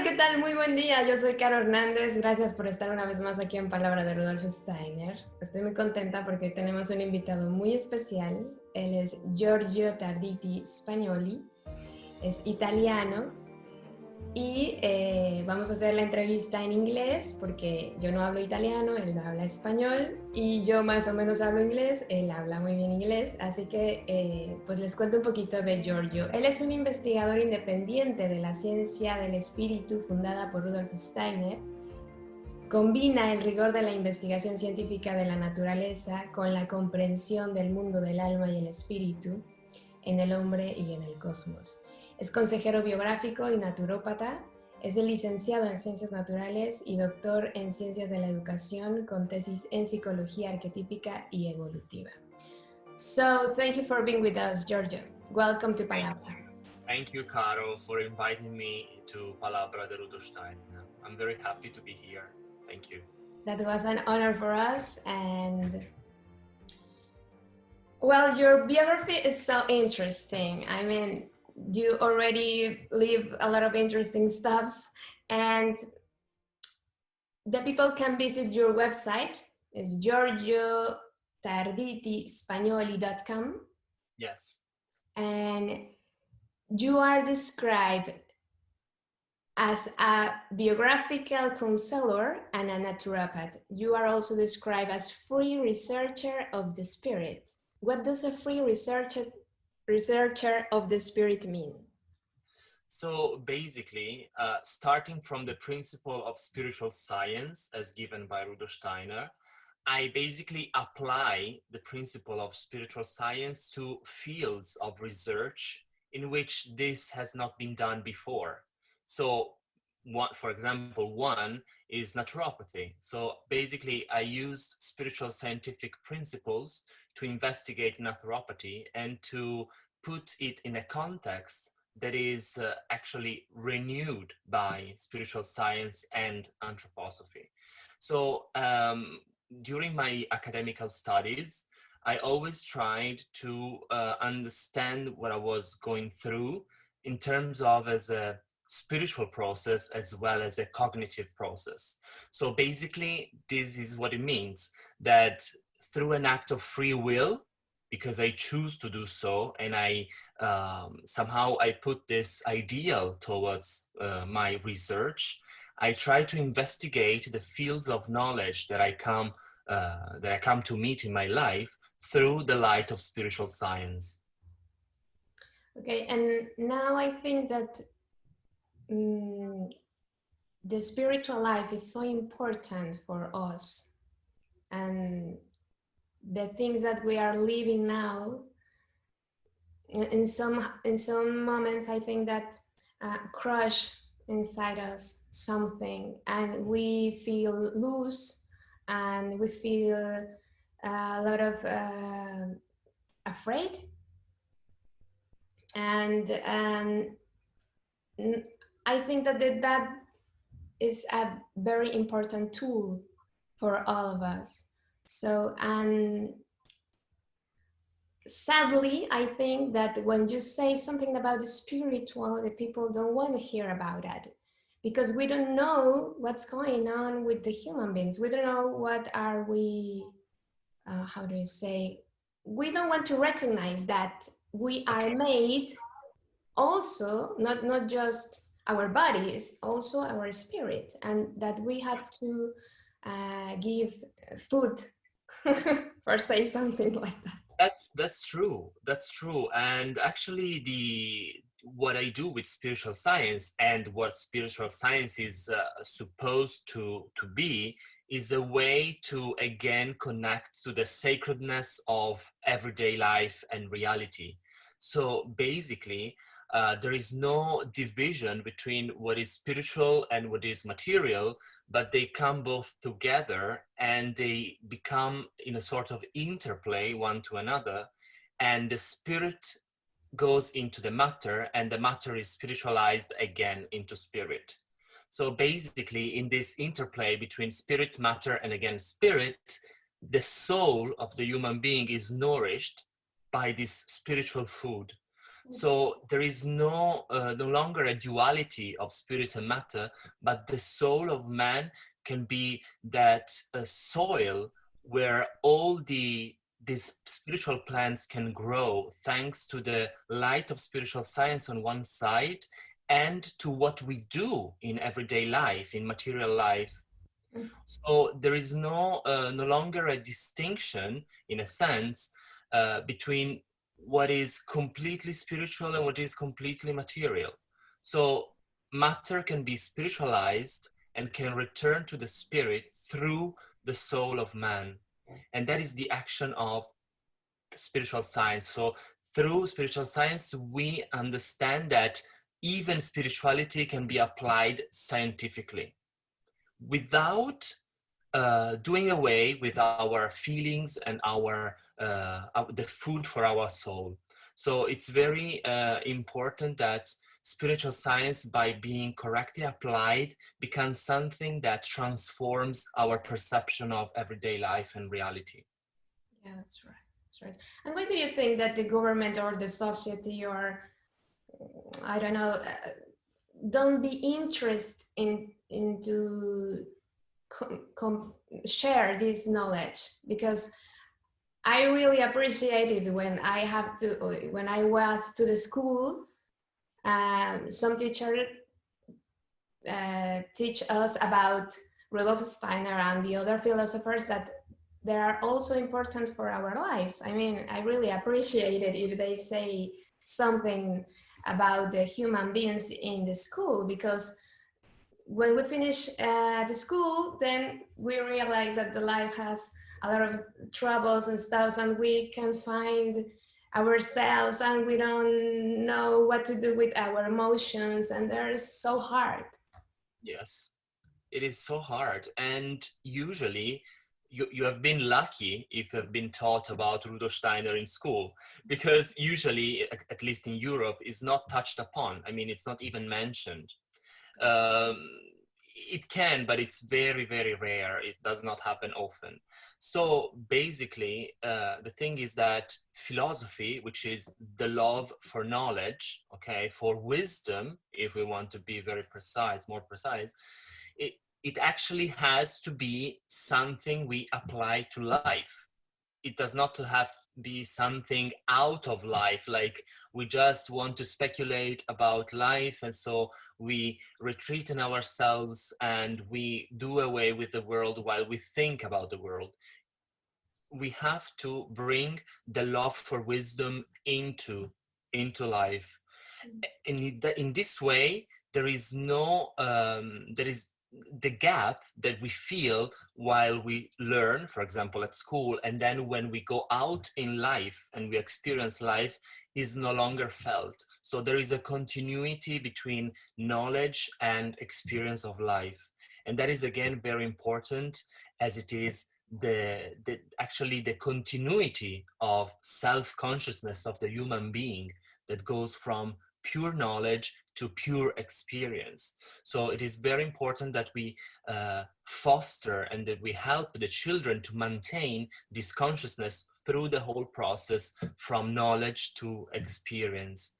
¿qué tal? Muy buen día. Yo soy Caro Hernández. Gracias por estar una vez más aquí en Palabra de Rudolf Steiner. Estoy muy contenta porque hoy tenemos un invitado muy especial. Él es Giorgio Tarditi Spagnoli. Es italiano y vamos a hacer la entrevista en inglés porque yo no hablo italiano, él no habla español y yo más o menos hablo inglés, él habla muy bien inglés, así que pues les cuento un poquito de Giorgio. Él es un investigador independiente de la Ciencia del Espíritu fundada por Rudolf Steiner. Combina el rigor de la investigación científica de la naturaleza con la comprensión del mundo del alma y el espíritu en el hombre y en el cosmos. Es consejero biográfico y naturópata. Es licenciado en Ciencias Naturales y doctor en Ciencias de la Educación con tesis en Psicología Arquetípica y Evolutiva. So, thank you for being with us, Giorgio. Welcome to Palabra. Thank you, Caro, for inviting me to Palabra de Rudolf Steiner. I'm very happy to be here. Thank you. That was an honor for us, and well, your biography is so interesting. I mean, you already live a lot of interesting stuffs, and the people can visit your website. It's giorgiotarditiSpagnoli.com. Yes. And you are described as a biographical counselor and a naturopath. You are also described as free researcher of the spirit. What does a free researcher of the spirit mean? So basically, starting from the principle of spiritual science as given by Rudolf Steiner, I basically apply the principle of spiritual science to fields of research in which this has not been done before. So for example, one is naturopathy. So basically, I used spiritual scientific principles to investigate naturopathy and to put it in a context that is actually renewed by spiritual science and anthroposophy. So during my academical studies, I always tried to understand what I was going through in terms of as a spiritual process as well as a cognitive process. So basically, this is what it means, that through an act of free will, because I choose to do so, and I somehow I put this ideal towards my research, I try to investigate the fields of knowledge that I come to meet in my life through the light of spiritual science. Okay, and now I think that the spiritual life is so important for us, and the things that we are living now, in some moments I think that crush inside us something, and we feel loose, and we feel a lot of afraid, and I think that is a very important tool for all of us. So, and sadly, I think that when you say something about the spiritual, the people don't want to hear about that, because we don't know what's going on with the human beings. We don't know what are we, how do you say, we don't want to recognize that we are made also, not just our bodies, also our spirit, and that we have to give food or say something like that. That's true. That's true. And actually, what I do with spiritual science and what spiritual science is supposed to be is a way to again connect to the sacredness of everyday life and reality. So basically, there is no division between what is spiritual and what is material, but they come both together and they become in a sort of interplay one to another, and the spirit goes into the matter and the matter is spiritualized again into spirit. So basically, in this interplay between spirit, matter, and again spirit, the soul of the human being is nourished by this spiritual food. So there is no longer a duality of spirit and matter, but the soul of man can be that soil where all these spiritual plants can grow, thanks to the light of spiritual science on one side, and to what we do in everyday life, in material life. So there is no longer a distinction, in a sense, between what is completely spiritual and what is completely material. So matter can be spiritualized and can return to the spirit through the soul of man. And that is the action of spiritual science. So through spiritual science, we understand that even spirituality can be applied scientifically without doing away with our feelings and the food for our soul. So it's very important that spiritual science, by being correctly applied, becomes something that transforms our perception of everyday life and reality. Yeah, that's right. That's right. And why do you think that the government or the society or I don't know don't be interested into share this knowledge? Because I really appreciate it when I was to the school. Some teacher teach us about Rudolf Steiner and the other philosophers that they are also important for our lives. I mean, I really appreciate it if they say something about the human beings in the school, because when we finish the school, then we realize that the life has a lot of troubles and stuff, and we can find ourselves and we don't know what to do with our emotions, and they're so hard. Yes, it is so hard. And usually you have been lucky if you've been taught about Rudolf Steiner in school, because usually, at least in Europe, is not touched upon. I mean, it's not even mentioned. Um, it can, but it's very, very rare. It does not happen often. So basically, the thing is that philosophy, which is the love for knowledge, okay, for wisdom, if we want to be very precise, more precise, it actually has to be something we apply to life. It does not have to be something out of life, like we just want to speculate about life, and so we retreat in ourselves and we do away with the world while we think about the world. We have to bring the love for wisdom into life. In this way, there is no there is the gap that we feel while we learn, for example, at school, and then when we go out in life and we experience life, is no longer felt. So there is a continuity between knowledge and experience of life. And that is, again, very important, as it is actually the continuity of self-consciousness of the human being that goes from pure knowledge to pure experience. So it is very important that we foster and that we help the children to maintain this consciousness through the whole process, from knowledge to experience.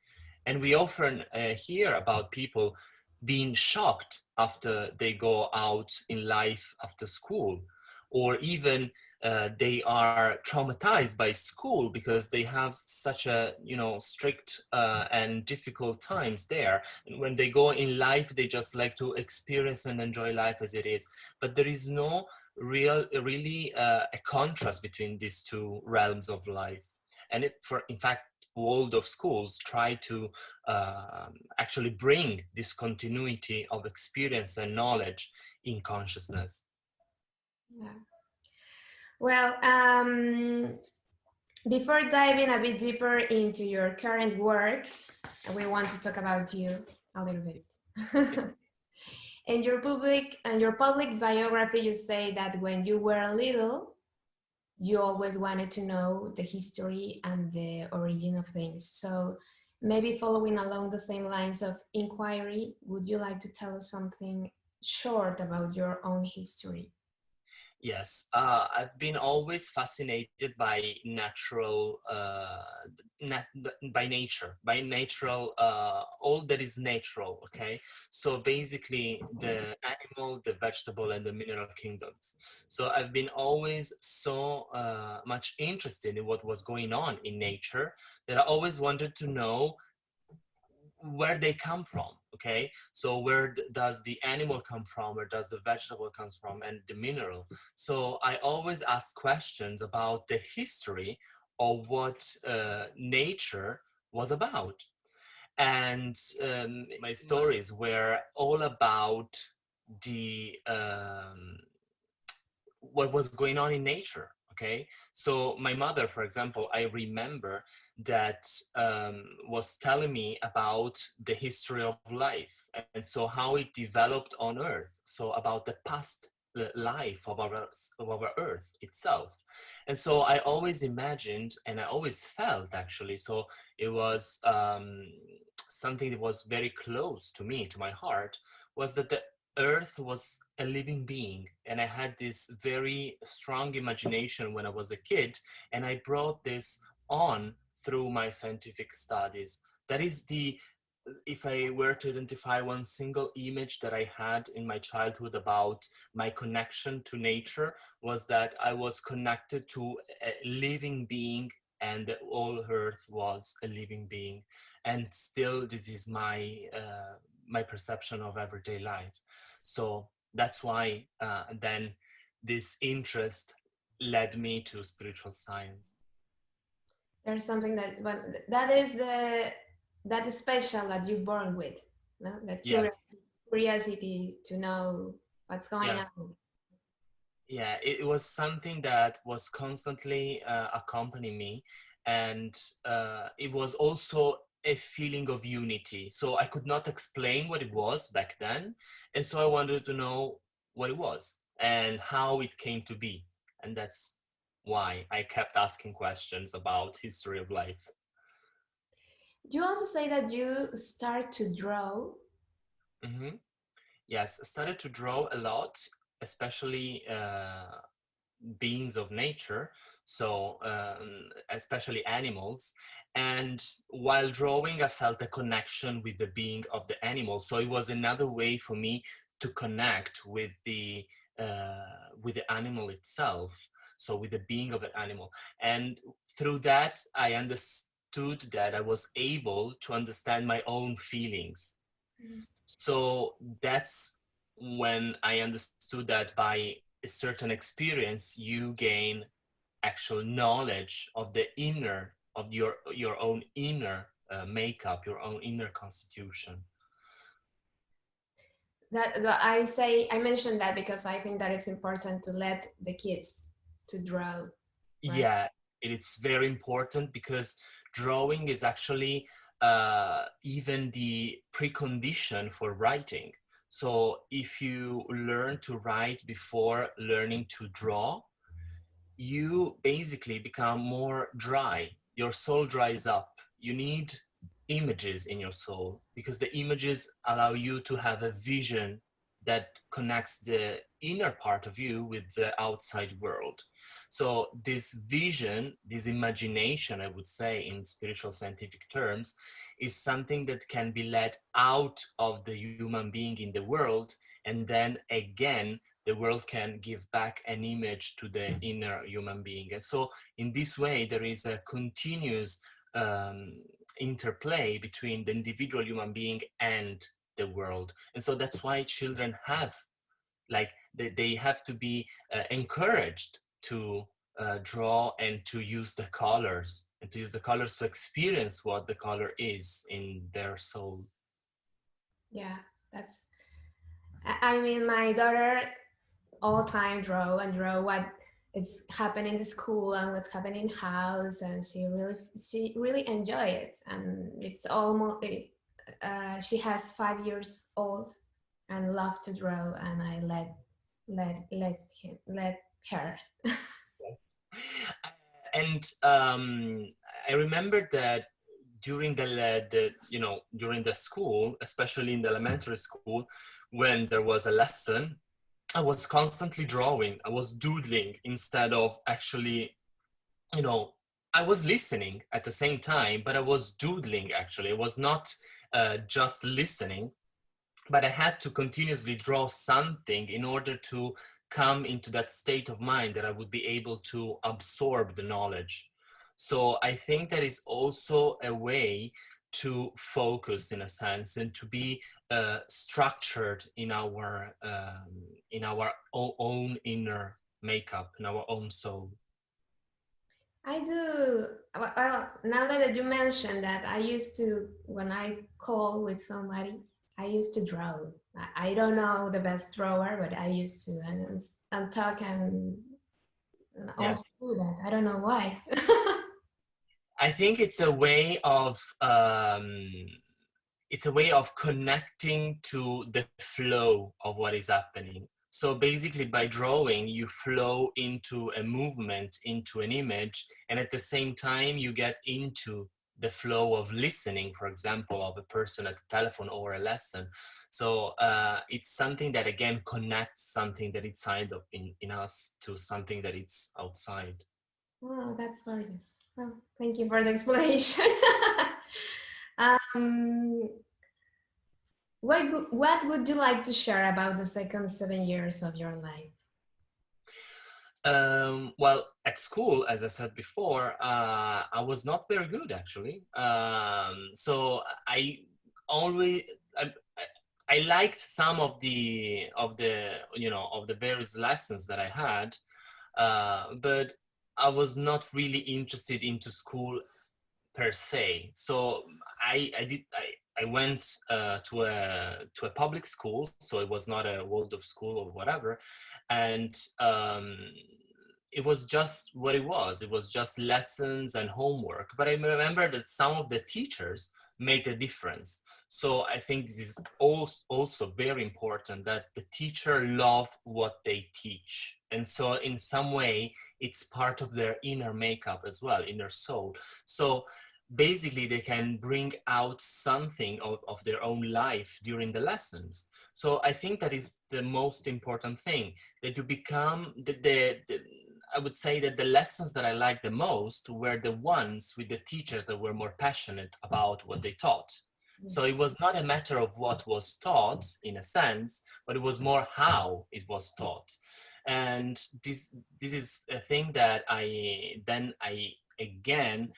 And we often hear about people being shocked after they go out in life after school, or even they are traumatized by school because they have such a strict and difficult times there. And when they go in life, they just like to experience and enjoy life as it is. But there is no really a contrast between these two realms of life. And in fact, world of schools try to actually bring this continuity of experience and knowledge in consciousness. Yeah. Well, before diving a bit deeper into your current work, we want to talk about you a little bit. In your public biography, you say that when you were little, you always wanted to know the history and the origin of things. So maybe following along the same lines of inquiry, would you like to tell us something short about your own history? Yes, I've been always fascinated by natural, by nature, by natural, all that is natural, okay? So basically the animal, the vegetable, and the mineral kingdoms. So I've been always so much interested in what was going on in nature that I always wanted to know where they come from. Okay, so where does the animal come from, where does the vegetable comes from, and the mineral. So I always ask questions about the history of what nature was about. And my stories were all about the what was going on in nature. Okay, so my mother, for example, I remember that was telling me about the history of life, and so how it developed on earth, so about the past life of our earth itself. And so I always imagined, and I always felt, actually, so it was something that was very close to me, to my heart, was that the earth was a living being. And I had this very strong imagination when I was a kid, and I brought this on through my scientific studies. That is the, if I were to identify one single image that I had in my childhood about my connection to nature, was that I was connected to a living being, and the whole earth was a living being. And still, this is my my perception of everyday life. So that's why then this interest led me to spiritual science. There's something that, but that is that is special that you're born with, no? That Yes. curiosity to know what's going Yes. on. Yeah, it was something that was constantly accompanying me, and it was also a feeling of unity. So I could not explain what it was back then, and so I wanted to know what it was and how it came to be, and that's why I kept asking questions about history of life. You also say that you start to draw. Hmm. Yes, I started to draw a lot, especially beings of nature, so especially animals. And while drawing, I felt a connection with the being of the animal. So it was another way for me to connect with the animal itself, so with the being of the animal. And through that, I understood that I was able to understand my own feelings. So that's when I understood that by a certain experience, you gain actual knowledge of the inner, of your own inner makeup, your own inner constitution. That I mentioned that because I think that it's important to let the kids to draw, right? Yeah, it's very important because drawing is actually even the precondition for writing. So if you learn to write before learning to draw, you basically become more dry. Your soul dries up. You need images in your soul because the images allow you to have a vision that connects the inner part of you with the outside world. So this vision, this imagination, I would say in spiritual scientific terms, is something that can be let out of the human being in the world, and then again the world can give back an image to the inner human being. And so in this way, there is a continuous interplay between the individual human being and the world. And so that's why children have, like, they have to be encouraged to draw and to use the colors, and to use the colors to experience what the color is in their soul. Yeah, that's. I mean, my daughter all time draw and draw what it's happening in the school and what's happening in house, and she really enjoy it. And it's almost she has 5 years old and love to draw, and I let her. And I remember that during the during the school, especially in the elementary school, when there was a lesson, I was constantly drawing. I was doodling instead of actually, you know, I was listening at the same time, but I was doodling actually. I was not just listening, but I had to continuously draw something in order to come into that state of mind that I would be able to absorb the knowledge. So I think that is also a way to focus in a sense and to be structured in our own inner makeup, in our own soul. I do. Well, now that you mentioned that, I used to, when I call with somebody, I used to draw. I don't know the best drawer, but I used to, and talk and Yes. also do that. I don't know why. I think it's a way of connecting to the flow of what is happening. So basically by drawing, you flow into a movement, into an image, and at the same time you get into the flow of listening, for example, of a person at the telephone or a lesson. So it's something that again connects something that is inside of in us to something that is outside. Oh, that's gorgeous. Well, thank you for the explanation. um, what would you like to share about the second 7 years of your life? Well, at school, as I said before, I was not very good actually. So always I, I liked some of the various lessons that I had, but I was not really interested into school per se. So I went to a public school, so it was not a Waldorf school or whatever, and it was just what it was. It was just lessons and homework. But I remember that some of the teachers made a difference. So I think this is also very important that the teacher love what they teach. And so in some way, it's part of their inner makeup as well, inner soul. So basically they can bring out something of their own life during the lessons. So I think that is the most important thing, that you become I would say that the lessons that I liked the most were the ones with the teachers that were more passionate about what they taught. So it was not a matter of what was taught in a sense, but it was more how it was taught. And this is a thing that I again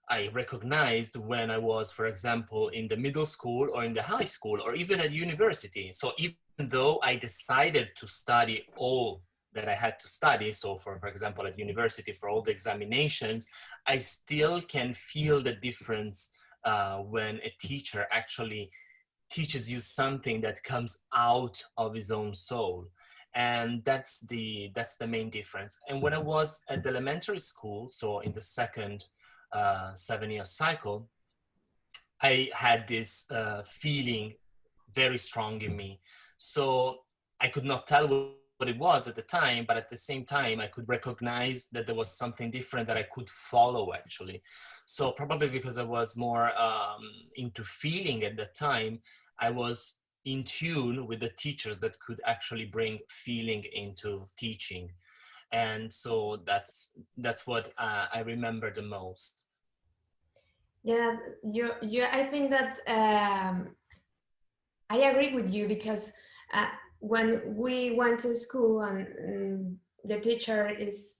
I recognized when I was, for example, in the middle school or in the high school or even at university. So even though I decided to study all that I had to study, so for example, at university for all the examinations, I still can feel the difference when a teacher actually teaches you something that comes out of his own soul. And that's the main difference. And when I was at the elementary school, so in the second 7-year cycle, I had this feeling very strong in me. So I could not tell what it was at the time, but at the same time, I could recognize that there was something different that I could follow actually. So probably because I was more into feeling at the time, I was in tune with the teachers that could actually bring feeling into teaching. And so that's what I remember the most. Yeah, you. I think that I agree with you because uh, when we went to school and the teacher is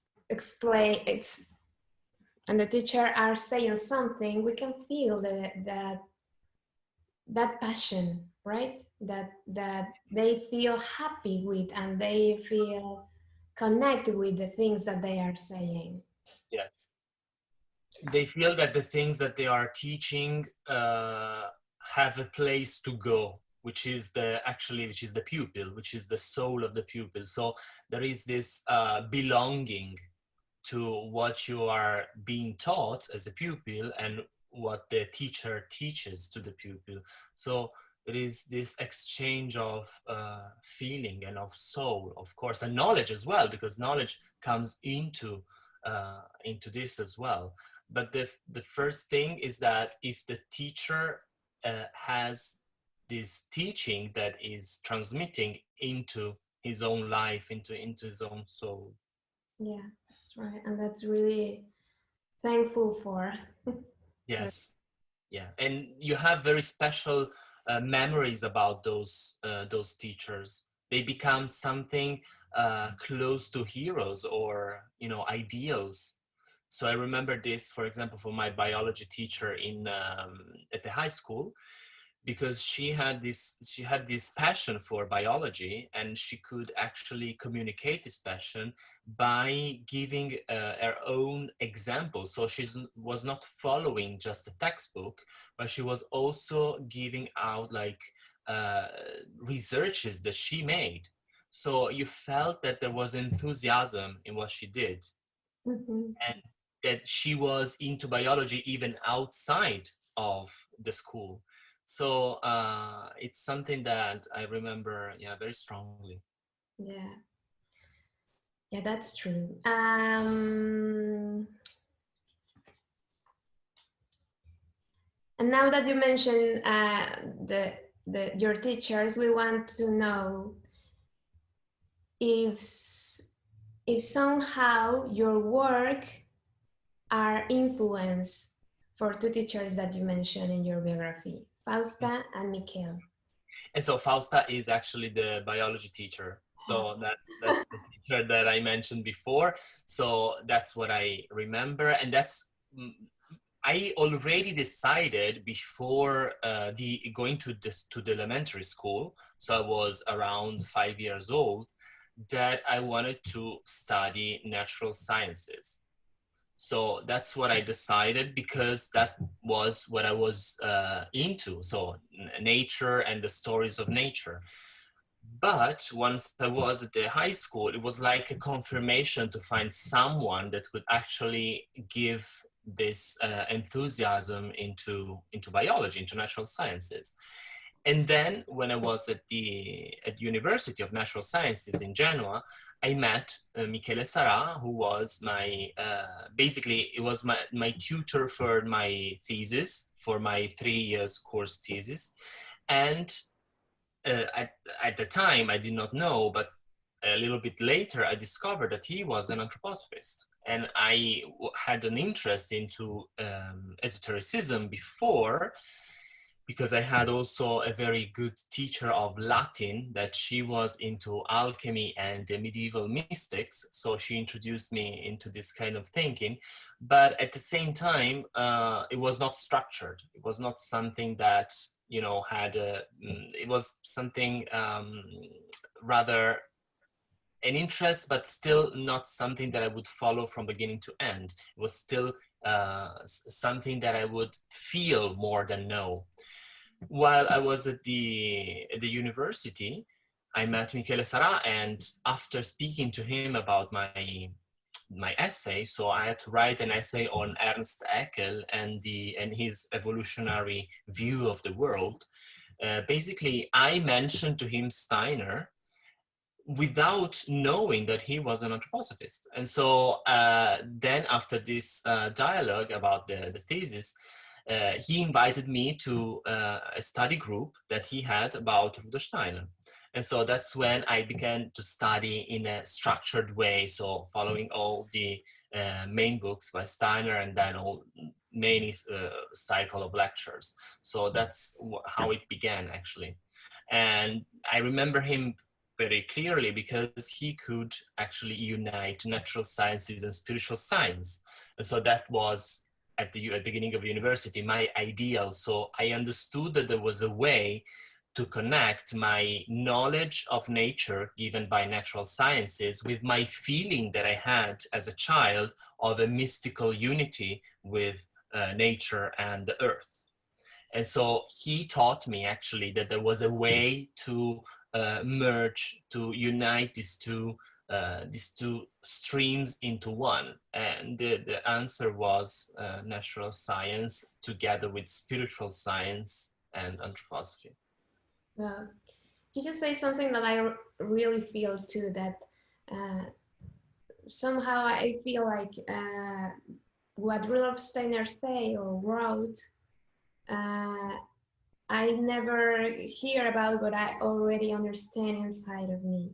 and the teacher are saying something, we can feel that passion, right? That they feel happy with and they feel connected with the things that they are saying. Yes. They feel that the things that they are teaching have a place to go, which is the pupil, which is the soul of the pupil. So there is this belonging to what you are being taught as a pupil and what the teacher teaches to the pupil. So it is this exchange of feeling and of soul, of course, and knowledge as well, because knowledge comes into this as well. But the first thing is that if the teacher has this teaching that is transmitting into his own life, into his own soul. Yeah, that's right. And that's really thankful for. Yes. Yeah. And you have very special memories about those teachers. They become something close to heroes, or, you know, ideals. So I remember this, for example, for my biology teacher in at the high school, because she had this passion for biology, and she could actually communicate this passion by giving her own examples. So she was not following just a textbook, but she was also giving out like researches that she made. So you felt that there was enthusiasm in what she did, and that she was into biology even outside of the school. So it's something that I remember, yeah, very strongly. Yeah, yeah, that's true. And now that you mentioned your teachers, we want to know if somehow your work are influenced for two teachers that you mentioned in your biography, Fausta and Michael. And so Fausta is actually the biology teacher. So that's the teacher that I mentioned before. So that's what I remember, and that's I already decided before going to the elementary school. So I was around 5 years old, that I wanted to study natural sciences. So that's what I decided, because that was what I was into. So nature and the stories of nature. But once I was at the high school, it was like a confirmation to find someone that would actually give this enthusiasm into biology, into natural sciences. And then when I was at University of Natural Sciences in Genoa, I met Michele Sarà, who was my, basically it was my tutor for my thesis, for my 3 years course thesis. And at the time I did not know, but a little bit later I discovered that he was an anthroposophist. And I had an interest into esotericism before, because I had also a very good teacher of Latin, that she was into alchemy and the medieval mystics. So she introduced me into this kind of thinking. But at the same time, it was not structured. It was not something that, you know, it was something rather an interest, but still not something that I would follow from beginning to end. It was still something that I would feel more than know. While I was at the university, I met Michele Sarà, and after speaking to him about my essay, so I had to write an essay on Ernst Haeckel and his evolutionary view of the world. Basically, I mentioned to him Steiner without knowing that he was an anthroposophist. And so then after this dialogue about the thesis, he invited me to a study group that he had about Rudolf Steiner. And so that's when I began to study in a structured way, so following all the main books by Steiner, and then many cycle of lectures. So that's how it began, actually. And I remember him very clearly, because he could actually unite natural sciences and spiritual science. And so that was at the beginning of university my ideal. So I understood that there was a way to connect my knowledge of nature given by natural sciences with my feeling that I had as a child of a mystical unity with nature and the earth. And so he taught me actually that there was a way to merge, to unite these two streams into one. And the answer was natural science together with spiritual science and anthroposophy. Well, you just say something that I really feel too, that somehow I feel like what Rudolf Steiner say or wrote, I never hear about what I already understand inside of me.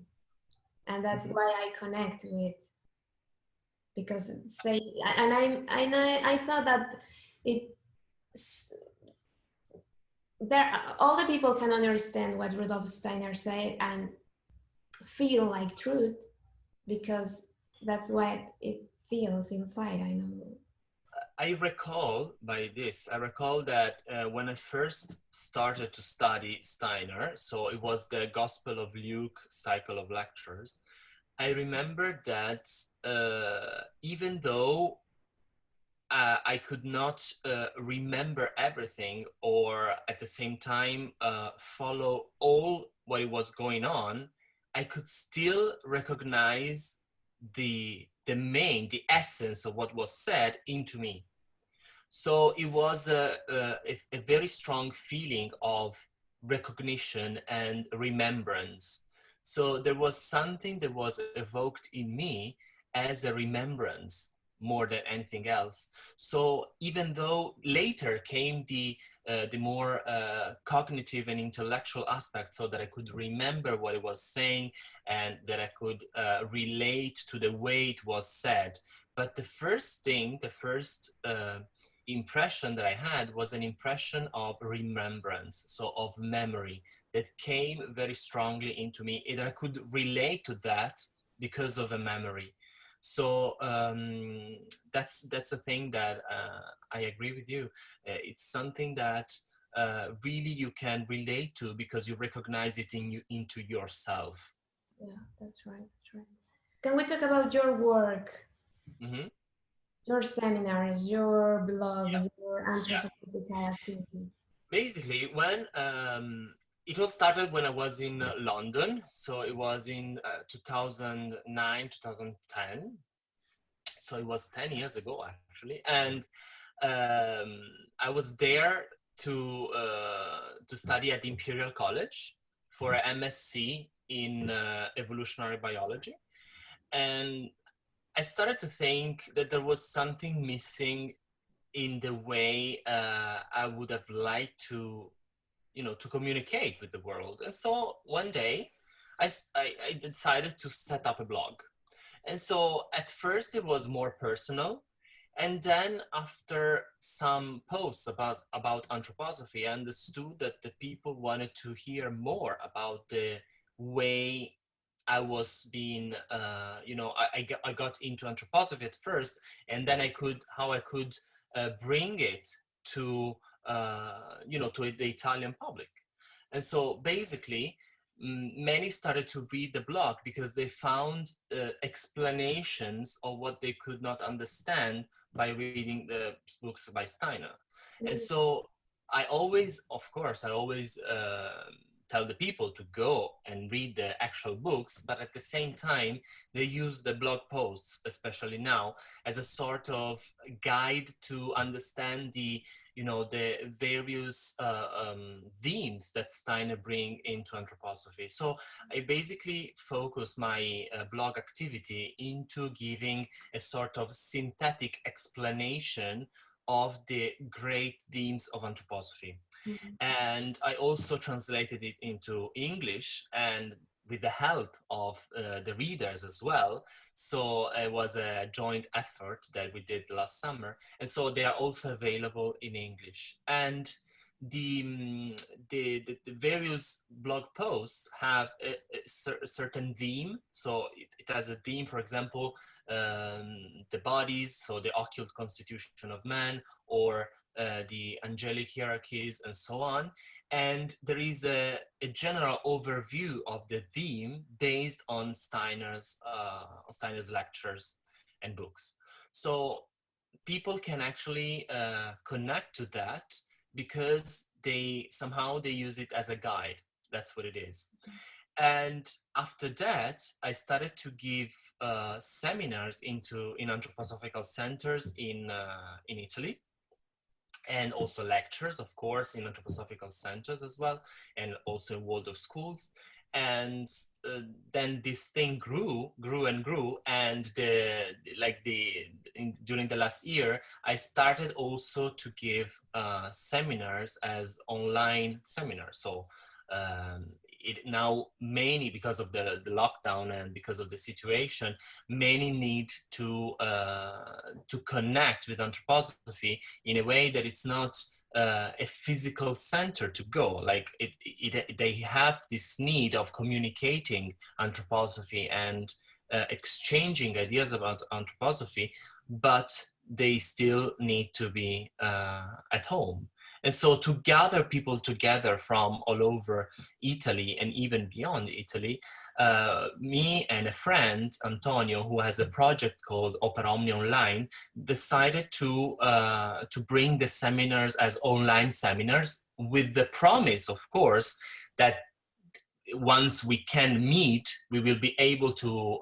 and that's why I connect with, because say, and I thought that it there all the people can understand what Rudolf Steiner said and feel like truth, because that's what it feels inside. I know. I recall that when I first started to study Steiner, so it was the Gospel of Luke cycle of lectures, I remember that even though I could not remember everything, or at the same time follow all what was going on, I could still recognize the essence of what was said into me. So it was a very strong feeling of recognition and remembrance. So there was something that was evoked in me as a remembrance more than anything else. So even though later came the more cognitive and intellectual aspect, so that I could remember what it was saying and that I could relate to the way it was said. But the first impression that I had was an impression of remembrance, so of memory, that came very strongly into me, and I could relate to that because of a memory. So that's a thing that I agree with you. It's something that really you can relate to because you recognize it into yourself. Yeah, that's right. That's right. Can we talk about your work, Mm-hmm. your seminars, your blog, Yeah. your Yeah. anthroposophical activities? Basically, when it all started when I was in London, so it was in 2009, 2010. So it was 10 years ago, actually. And I was there to study at the Imperial College for an MSc in evolutionary biology. And I started to think that there was something missing in the way I would have liked to, to communicate with the world. And so one day I decided to set up a blog. And so at first it was more personal. And then after some posts about anthroposophy, I understood that the people wanted to hear more about the way I was being, I got into anthroposophy at first, and then how I could bring it to, to the Italian public. And so basically, many started to read the blog because they found explanations of what they could not understand by reading the books by Steiner. And so I always tell the people to go and read the actual books, but at the same time, they use the blog posts, especially now, as a sort of guide to understand the various themes that Steiner bring into anthroposophy. So I basically focus my blog activity into giving a sort of synthetic explanation of the great themes of anthroposophy. Mm-hmm. And I also translated it into English, and with the help of the readers as well. So it was a joint effort that we did last summer. And so they are also available in English. And the various blog posts have a certain theme. So it has a theme, for example, the bodies, so the occult constitution of man, or the angelic hierarchies, and so on. And there is a general overview of the theme based on Steiner's lectures and books. So people can actually connect to that because they use it as a guide. That's what it is. And after that, I started to give seminars in anthroposophical centers in Italy, and also lectures, of course, in anthroposophical centers as well, and also in Waldorf schools. And then this thing grew, and during the last year, I started also to give seminars as online seminars. So it now, many, because of the lockdown and because of the situation, many need to connect with anthroposophy in a way that it's not a physical center to go. Like they have this need of communicating anthroposophy and exchanging ideas about anthroposophy, but they still need to be at home. And so to gather people together from all over Italy and even beyond Italy, me and a friend, Antonio, who has a project called Opera Omni Online, decided to bring the seminars as online seminars, with the promise, of course, that once we can meet, we will be able to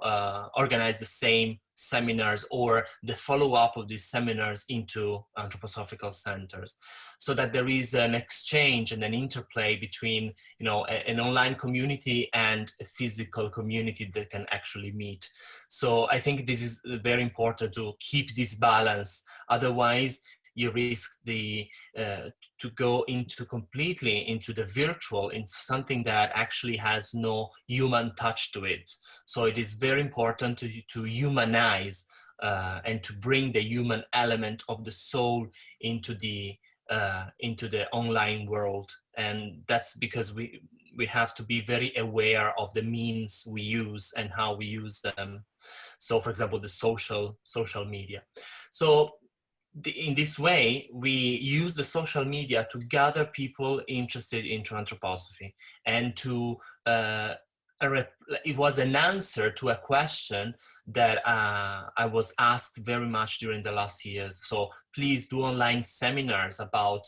organize the same seminars or the follow-up of these seminars into anthroposophical centers, so that there is an exchange and an interplay between, you know, an online community and a physical community that can actually meet. So I think this is very important to keep this balance. Otherwise, you risk to go into completely into the virtual, into something that actually has no human touch to it. So it is very important to humanize and to bring the human element of the soul into the online world. And that's because we have to be very aware of the means we use and how we use them. So, for example, the social media. So in this way, we use the social media to gather people interested into anthroposophy, and to it was an answer to a question that I was asked very much during the last years. So please do online seminars about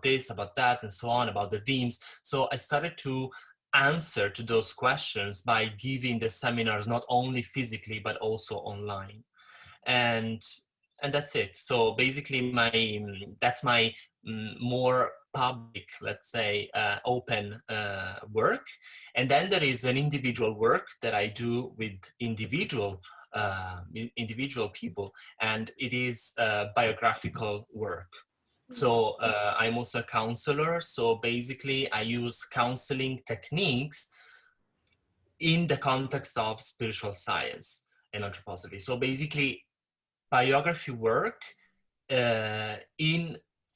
this, about that, and so on, about the themes. So I started to answer to those questions by giving the seminars not only physically but also online. And that's it. So basically that's my more public, let's say, open work. And then there is an individual work that I do with individual people, and it is biographical work. So I'm also a counselor. So basically I use counseling techniques in the context of spiritual science and anthroposophy. So basically biography work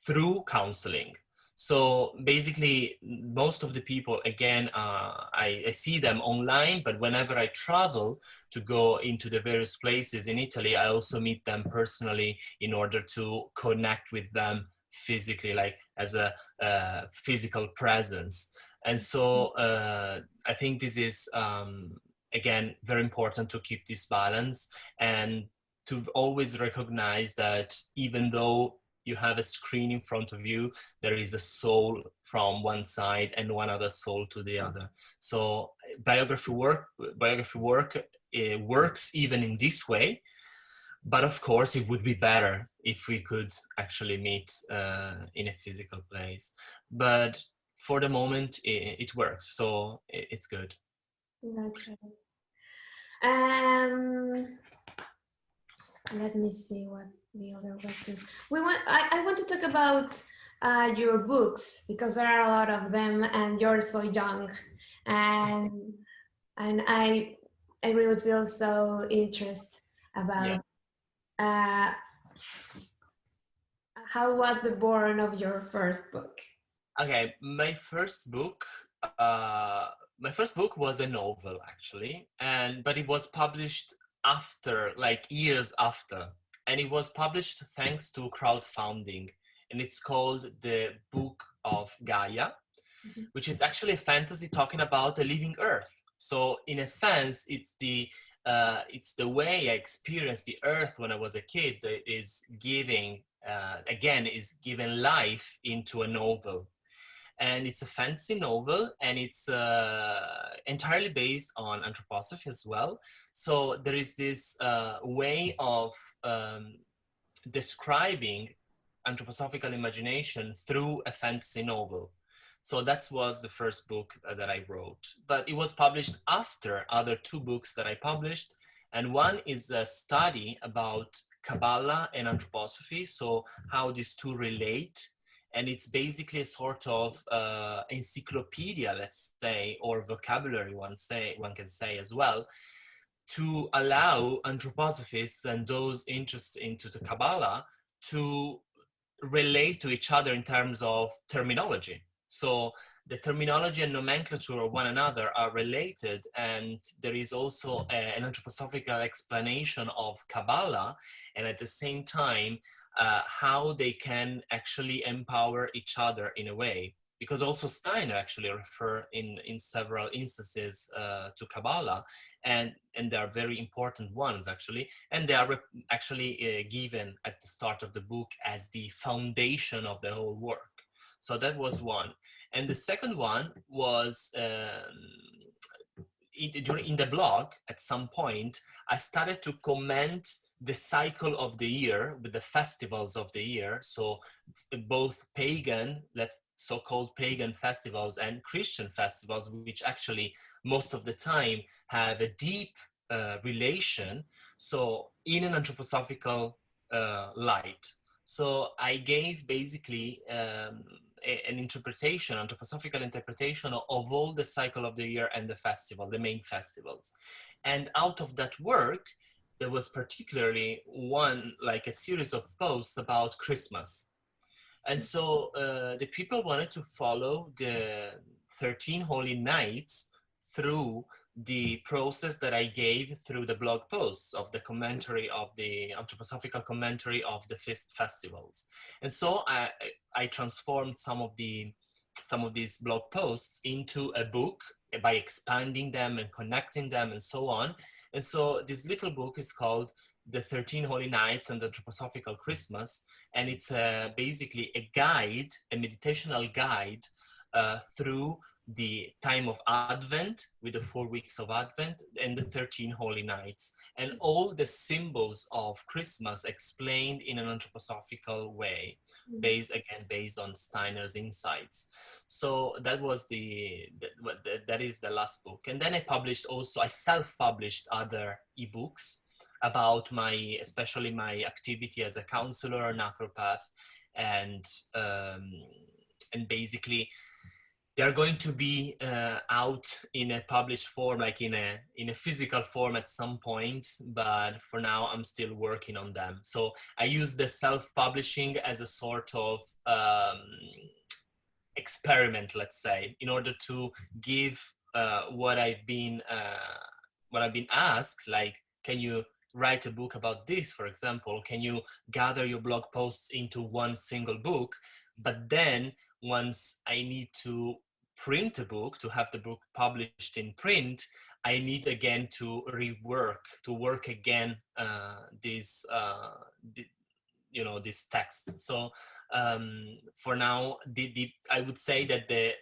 through counseling. So basically, most of the people, again, I see them online, but whenever I travel to go into the various places in Italy, I also meet them personally in order to connect with them physically, like as a physical presence. And so I think this is, again, very important to keep this balance, and to always recognize that even though you have a screen in front of you, there is a soul from one side and one other soul to the other. So biography work works even in this way. But of course, it would be better if we could actually meet in a physical place. But for the moment, it works. So it's good. Okay. Let me see what the other questions. I want to talk about your books, because there are a lot of them, and you're so young, and I really feel so interested about how was the born of your first book? Okay, my first book was a novel, actually, but it was published after, like years after, and it was published thanks to crowdfunding, and it's called the Book of Gaia, which is actually a fantasy talking about a living Earth. So in a sense, it's the way I experienced the Earth when I was a kid that is giving life into a novel. And it's a fantasy novel, and it's entirely based on anthroposophy as well. So there is this way of describing anthroposophical imagination through a fantasy novel. So that was the first book that I wrote. But it was published after other two books that I published. And one is a study about Kabbalah and anthroposophy, so how these two relate. and it's basically a sort of encyclopedia, let's say, or vocabulary, one can say as well, to allow anthroposophists and those interested into the Kabbalah to relate to each other in terms of terminology. So the terminology and nomenclature of one another are related, and there is also an anthroposophical explanation of Kabbalah, and at the same time, how they can actually empower each other in a way. Because also Steiner actually refer in several instances to Kabbalah, and they are very important ones actually, and they are actually given at the start of the book as the foundation of the whole work. So that was one. And the second one was in the blog, at some point, I started to comment the cycle of the year with the festivals of the year. So both pagan, so-called pagan festivals, and Christian festivals, which actually most of the time have a deep relation, so in an anthroposophical light. So I gave basically an interpretation, anthroposophical interpretation of all the cycle of the year and the festival, the main festivals. And out of that work, there was particularly one, like a series of posts about Christmas. And so the people wanted to follow the 13 Holy Nights through the process that I gave through the blog posts of the commentary of the anthroposophical commentary of the festivals. And so I transformed some of these blog posts into a book by expanding them and connecting them and so on. And so this little book is called The 13 Holy Nights and the Anthroposophical Christmas. And it's basically a guide, a meditational guide through the time of Advent, with the 4 weeks of Advent, and the 13 Holy Nights, and all the symbols of Christmas explained in an anthroposophical way, based on Steiner's insights. So that was that is the last book. And then I self-published other ebooks about especially my activity as a counselor, naturopath, and basically they're going to be out in a published form, like in a physical form at some point, but for now I'm still working on them. So I use the self-publishing as a sort of experiment, let's say, in order to give what I've been asked, like, can you write a book about this, for example? Can you gather your blog posts into one single book? But then once I need to print a book, to have the book published in print, I need again to work again this text. So for now, I would say that the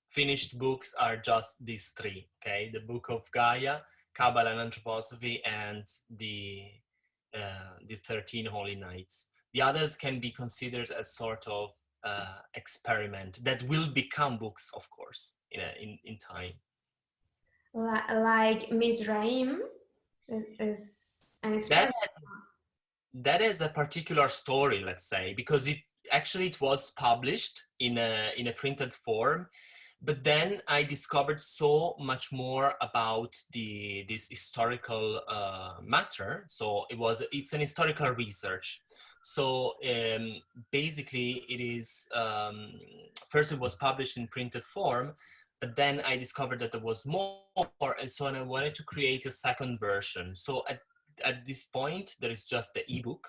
finished books are just these three, okay? The Book of Gaia, Kabbalah and Anthroposophy, and the 13 Holy Nights. The others can be considered as sort of experiment that will become books, of course, in time. Like Misraim is an experiment. That is a particular story, let's say, because it was published in a printed form, but then I discovered so much more about this historical matter. So it's an historical research. So basically it is, first it was published in printed form, but then I discovered that there was more, and so I wanted to create a second version. So at this point, there is just the ebook,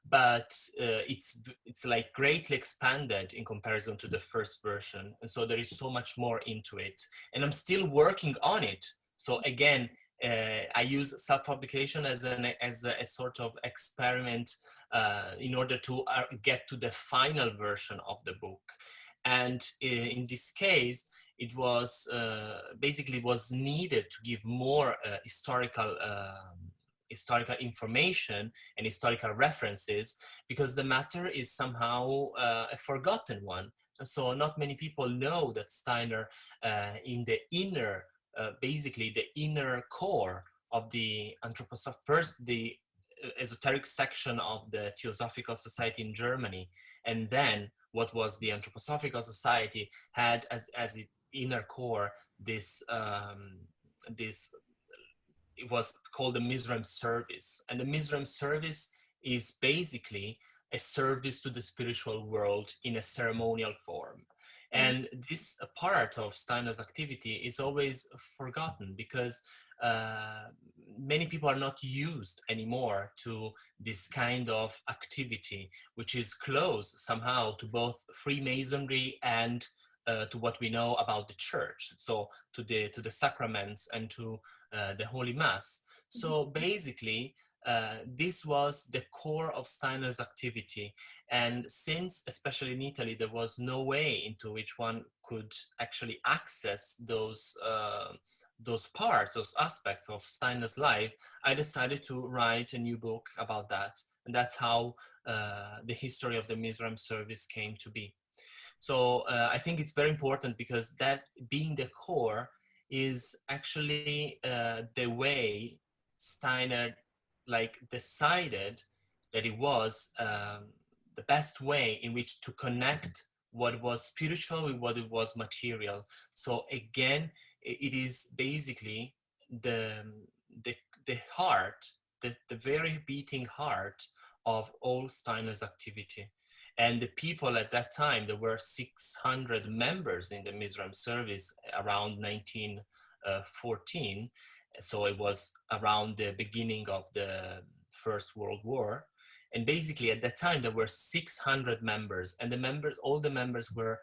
but it's like greatly expanded in comparison to the first version. And so there is so much more into it, and I'm still working on it. So again, I use self-publication as a sort of experiment in order to get to the final version of the book. And in this case, it was basically was needed to give more historical information and historical references, because the matter is somehow a forgotten one. And so not many people know that Steiner, in the inner, basically the inner core of the Anthroposophy, first the esoteric section of the Theosophical Society in Germany, and then what was the Anthroposophical Society, had as its inner core this it was called the Misraim service. And the Misraim service is basically a service to the spiritual world in a ceremonial form. And this part of Steiner's activity is always forgotten because many people are not used anymore to this kind of activity, which is close somehow to both Freemasonry and to what we know about the church, so to the sacraments and to the Holy Mass. So basically, this was the core of Steiner's activity. And since, especially in Italy, there was no way into which one could actually access those parts, those aspects of Steiner's life, I decided to write a new book about that. And that's how the history of the Misraim service came to be. So I think it's very important because that being the core is actually the way Steiner decided that it was the best way in which to connect what was spiritual with what it was material. So again, it is basically the heart, the very beating heart of all Steiner's activity. And the people at that time, there were 600 members in the Misraim service around 1914. So it was around the beginning of the First World War. And basically at that time, there were 600 members, and all the members were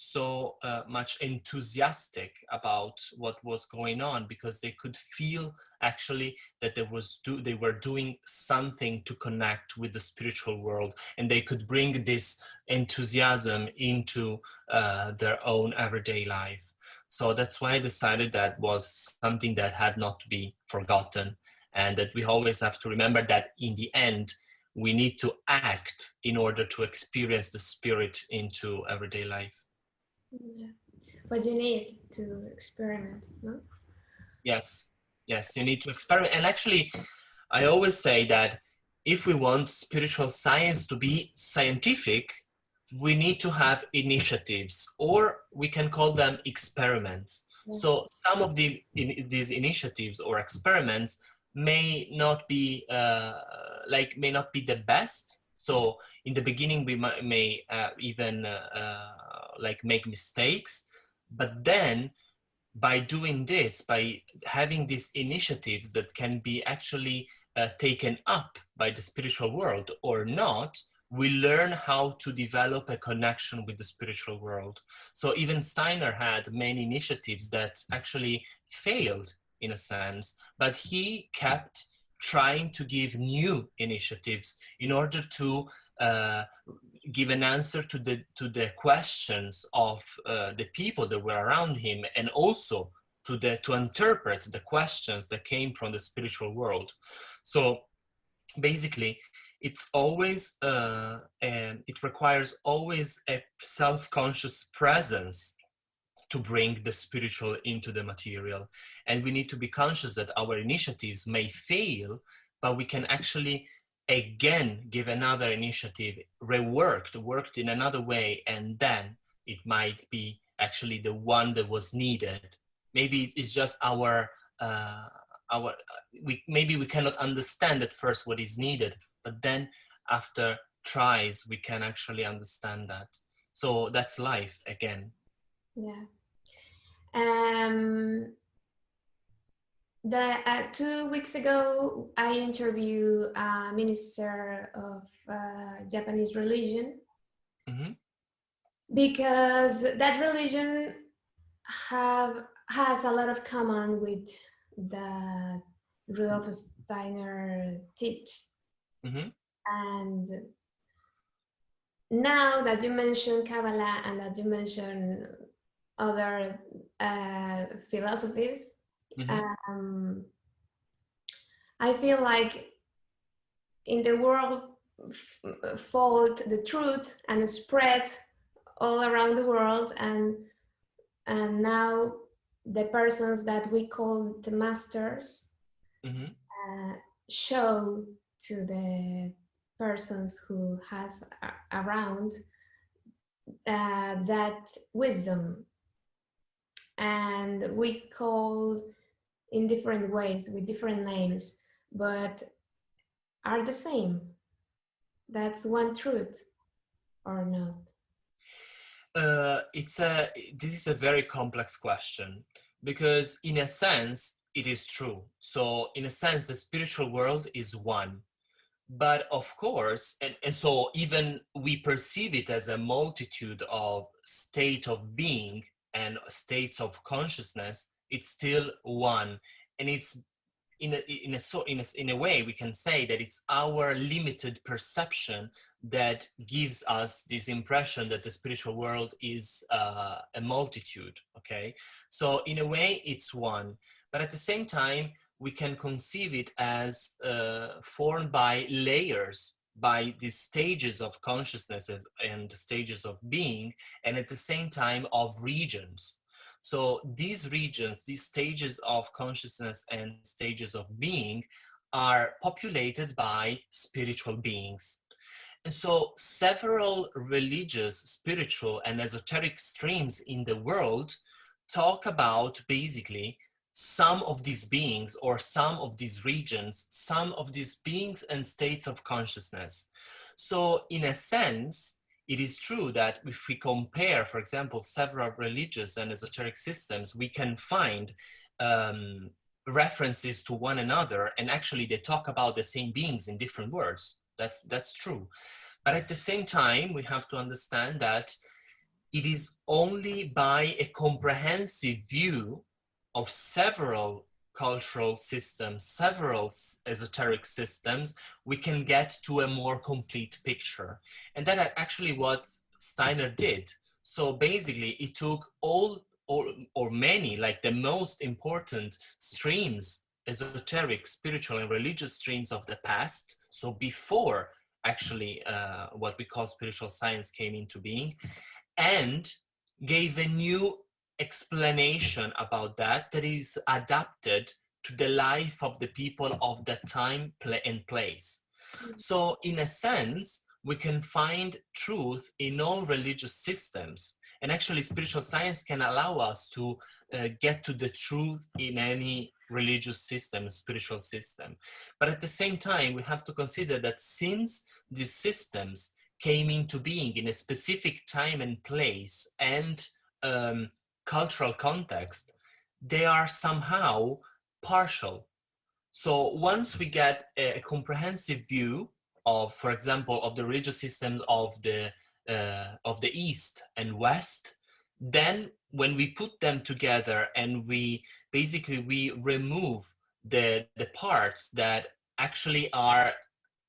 so much enthusiastic about what was going on because they could feel actually that they were doing something to connect with the spiritual world, and they could bring this enthusiasm into their own everyday life. So that's why I decided that was something that had not to be forgotten, and that we always have to remember that in the end, we need to act in order to experience the spirit into everyday life. Yeah. But you need to experiment, no? Yes, you need to experiment. And actually, I always say that if we want spiritual science to be scientific, we need to have initiatives, or we can call them experiments. Yeah. So some of these initiatives or experiments may not be the best. So in the beginning, we may even make mistakes, but then by doing this, by having these initiatives that can be actually taken up by the spiritual world or not, we learn how to develop a connection with the spiritual world. So even Steiner had many initiatives that actually failed in a sense, but he kept trying to give new initiatives in order to give an answer to the questions of the people that were around him, and also to interpret the questions that came from the spiritual world. So basically, it's always it requires always a self-conscious presence to bring the spiritual into the material. And we need to be conscious that our initiatives may fail, but we can actually again give another initiative, worked in another way, and then it might be actually the one that was needed. Maybe it's just maybe we cannot understand at first what is needed, but then after tries we can actually understand that. So that's life again. Yeah. 2 weeks ago, I interviewed a minister of Japanese religion, mm-hmm. because that religion has a lot of common with the Rudolf Steiner teach. Mm-hmm. And now that you mentioned Kabbalah and that you mentioned other philosophies, mm-hmm. I feel like in the world followed the truth and spread all around the world, and now the persons that we call the masters, mm-hmm. Show to the persons who has around that wisdom, and we call in different ways with different names, but are the same. That's one truth or not? This is a very complex question, because in a sense it is true. So in a sense the spiritual world is one, but of course, and so even we perceive it as a multitude of state of being and states of consciousness, it's still one. And it's in a way we can say that it's our limited perception that gives us this impression that the spiritual world is a multitude. Okay, so in a way it's one, but at the same time we can conceive it as formed by layers, by these stages of consciousnesses and stages of being, and at the same time of regions. So these regions, these stages of consciousness and stages of being are populated by spiritual beings. And so several religious, spiritual, and esoteric streams in the world talk about basically some of these beings or some of these regions, some of these beings and states of consciousness. So in a sense, it is true that if we compare, for example, several religious and esoteric systems, we can find references to one another, and actually they talk about the same beings in different words. That's true. But at the same time, we have to understand that it is only by a comprehensive view of several cultural systems, several esoteric systems, we can get to a more complete picture. And that's actually what Steiner did. So basically, it took all or many, like the most important streams, esoteric, spiritual, and religious streams of the past, so before actually what we call spiritual science came into being, and gave a new explanation about that is adapted to the life of the people of that time and place. So in a sense, we can find truth in all religious systems. And actually spiritual science can allow us to get to the truth in any religious system, spiritual system. But at the same time, we have to consider that since these systems came into being in a specific time and place and cultural context, they are somehow partial. So once we get a comprehensive view of, for example, of the religious systems of the East and West, then when we put them together and we remove the parts that actually are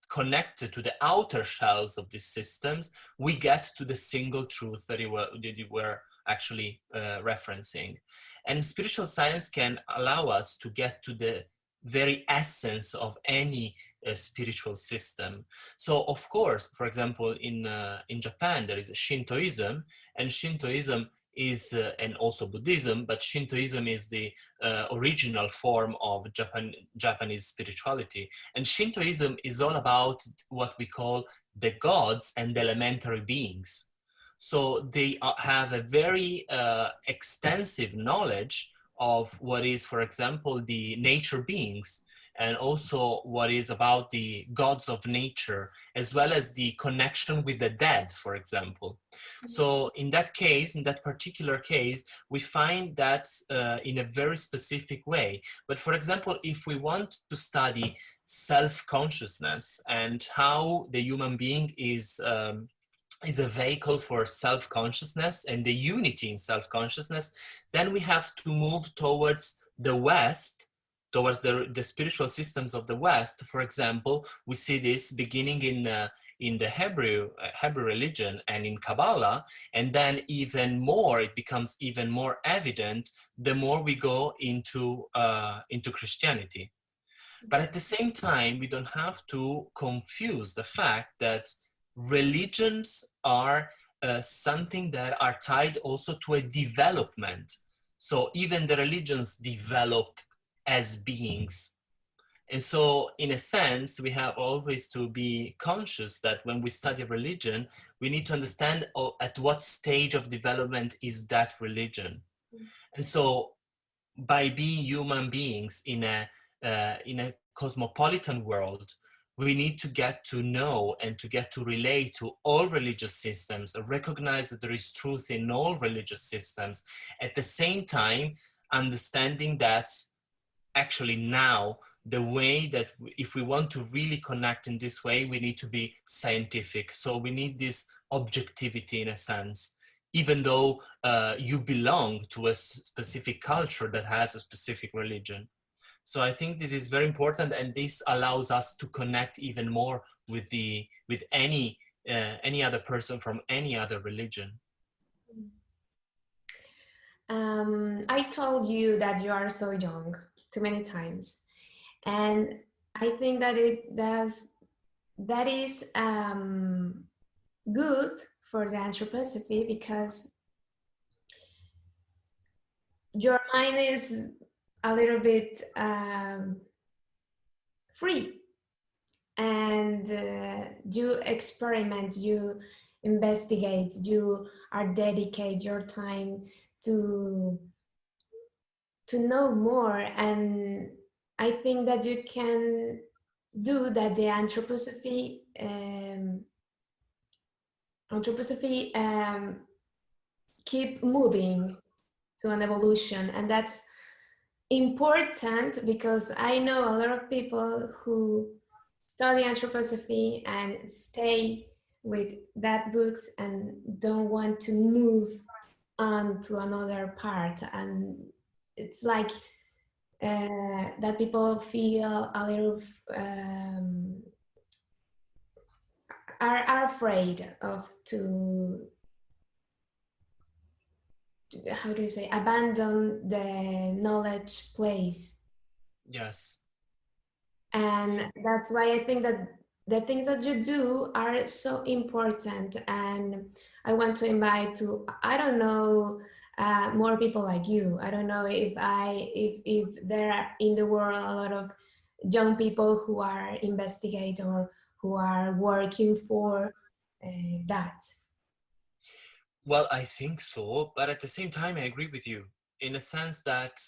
connected to the outer shells of these systems, we get to the single truth that you were actually referencing. And spiritual science can allow us to get to the very essence of any spiritual system. So of course, for example, in Japan, there is Shintoism, and Shintoism is, and also Buddhism, but Shintoism is the original form of Japanese spirituality. And Shintoism is all about what we call the gods and the elementary beings. So they have a very extensive knowledge of what is, for example, the nature beings, and also what is about the gods of nature, as well as the connection with the dead, for example. So in that case, in that particular case, we find that in a very specific way. But for example, if we want to study self-consciousness and how the human being is a vehicle for self-consciousness and the unity in self-consciousness, then we have to move towards the West, towards the spiritual systems of the West. For example, we see this beginning in the Hebrew religion and in Kabbalah, and then even more, it becomes even more evident the more we go into Christianity. But at the same time, we don't have to confuse the fact that religions are something that are tied also to a development. So even the religions develop as beings. And so, in a sense, we have always to be conscious that when we study religion, we need to understand at what stage of development is that religion. And so, by being human beings in a cosmopolitan world, we need to get to know and to get to relate to all religious systems, recognize that there is truth in all religious systems. At the same time, understanding that actually now, the way that if we want to really connect in this way, we need to be scientific. So we need this objectivity in a sense, even though you belong to a specific culture that has a specific religion. So I think this is very important, and this allows us to connect even more with any other person from any other religion. I told you that you are so young too many times, and I think that that is good for the anthroposophy, because your mind is a little bit free, and you experiment, you investigate, you are dedicate your time to know more. And I think that you can do that. The anthroposophy keep moving to an evolution, and that's important, because I know a lot of people who study anthroposophy and stay with that books and don't want to move on to another part. And it's like that people feel a little are afraid of to, how do you say, abandon the knowledge place. Yes. And that's why I think that the things that you do are so important. And I want to invite to, I don't know, more people like you. I don't know if there are in the world a lot of young people who are investigate or who are working for that. Well, I think so, but at the same time, I agree with you in a sense that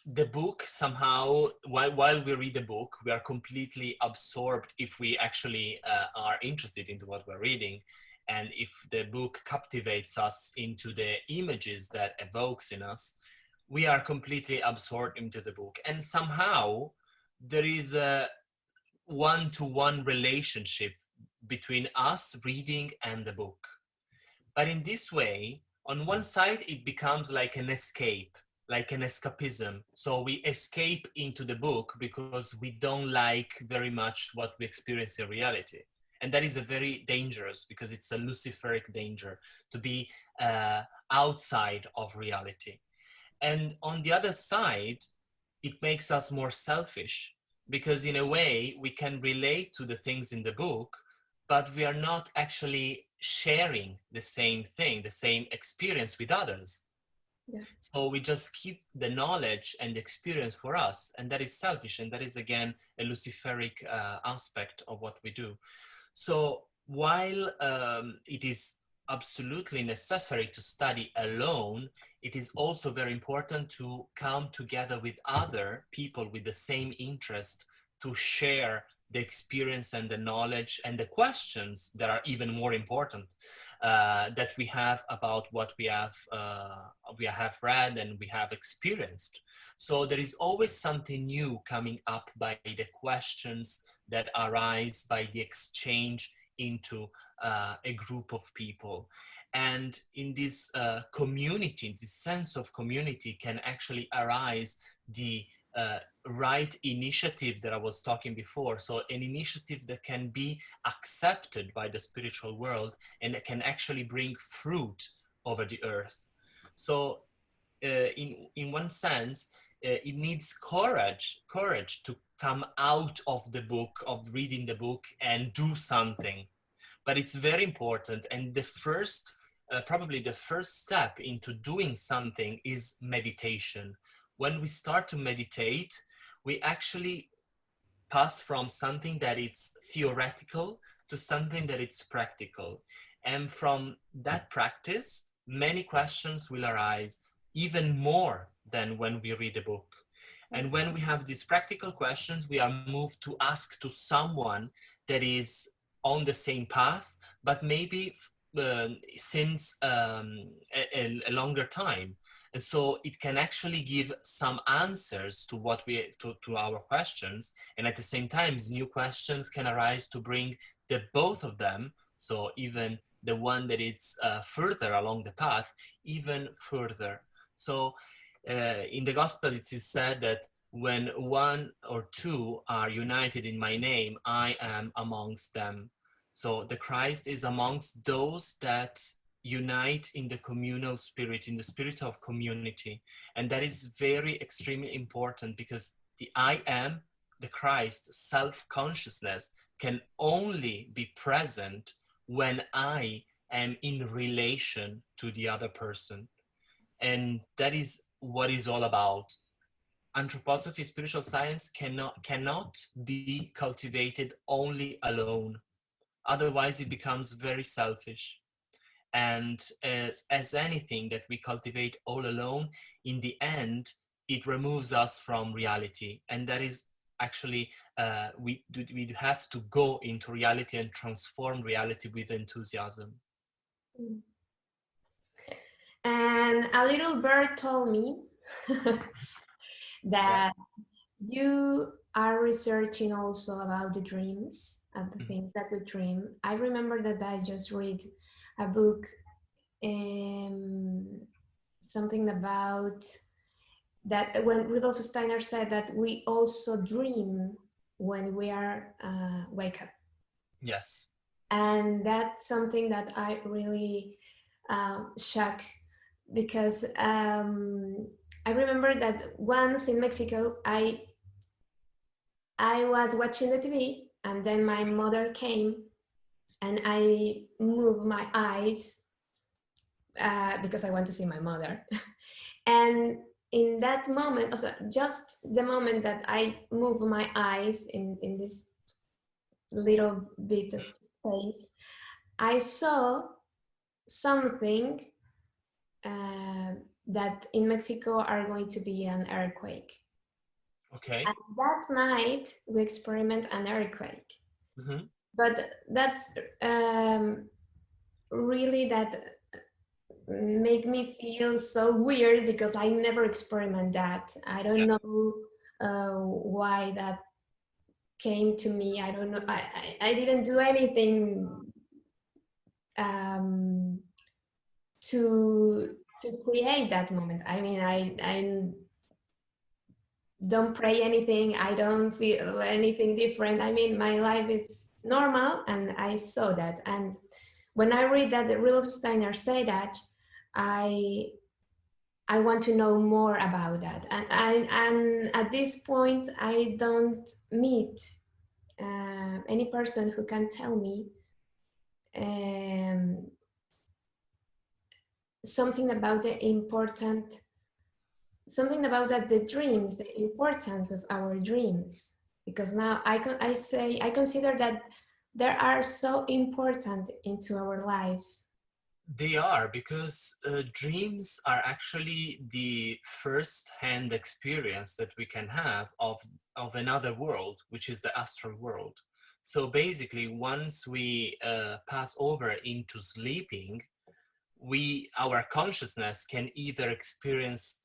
the book somehow, while we read the book, we are completely absorbed if we actually are interested into what we're reading. And if the book captivates us into the images that evokes in us, we are completely absorbed into the book. And somehow there is a one-to-one relationship between us reading and the book. But in this way, on one side, it becomes like an escape, like an escapism. So we escape into the book because we don't like very much what we experience in reality. And that is a very dangerous, because it's a luciferic danger to be outside of reality. And on the other side, it makes us more selfish, because in a way we can relate to the things in the book, but we are not actually sharing the same thing, the same experience with others. Yeah. So we just keep the knowledge and the experience for us, and that is selfish, and that is again a luciferic aspect of what we do. So while it is absolutely necessary to study alone, it is also very important to come together with other people with the same interest to share the experience and the knowledge and the questions that are even more important that we have about what we have read and we have experienced. So there is always something new coming up by the questions that arise by the exchange into a group of people. And in this community, this sense of community can actually arise the right initiative that I was talking before. So an initiative that can be accepted by the spiritual world and that can actually bring fruit over the earth. So in one sense, it needs courage to come out of the book, of reading the book and do something. But it's very important. And the first, probably the first step into doing something is meditation. When we start to meditate, we actually pass from something that it's theoretical to something that it's practical. And from that practice, many questions will arise, even more than when we read a book. And when we have these practical questions, we are moved to ask to someone that is on the same path, but maybe since a longer time. And so it can actually give some answers to what to our questions. And at the same time, new questions can arise to bring the both of them. So even the one that is further along the path, even further. So in the gospel, it is said that when one or two are united in my name, I am amongst them. So the Christ is amongst those that unite in the communal spirit, in the spirit of community. And that is very extremely important, because the I am, the Christ, self-consciousness can only be present when I am in relation to the other person. And that is what it's all about. Anthroposophy, spiritual science, cannot be cultivated only alone. Otherwise, it becomes very selfish. And as anything that we cultivate all alone, in the end, it removes us from reality. And that is actually, we have to go into reality and transform reality with enthusiasm. And a little bird told me that you are researching also about the dreams and the things that we dream. I remember that I just read a book, something about that when Rudolf Steiner said that we also dream when we are wake up. Yes. And that's something that I really shocked, because I remember that once in Mexico, I was watching the TV, and then my mother came, and I moved my eyes because I want to see my mother. And in that moment, also just the moment that I move my eyes in this little bit of space, I saw something that in Mexico are going to be an earthquake. Okay. And that night we experiment an earthquake. Mm-hmm. But that's really that make me feel so weird, because I never experiment that. I don't know why that came to me. I don't know. I didn't do anything to create that moment. I mean, I don't pray anything. I don't feel anything different. I mean, my life is normal, and I saw that. And when I read that Rudolf Steiner say that, I want to know more about that. And at this point, I don't meet any person who can tell me something about the the dreams, the importance of our dreams. Because now I consider that they are so important into our lives. They are, because dreams are actually the first-hand experience that we can have of another world, which is the astral world. So basically, once we pass over into sleeping, our consciousness can either experience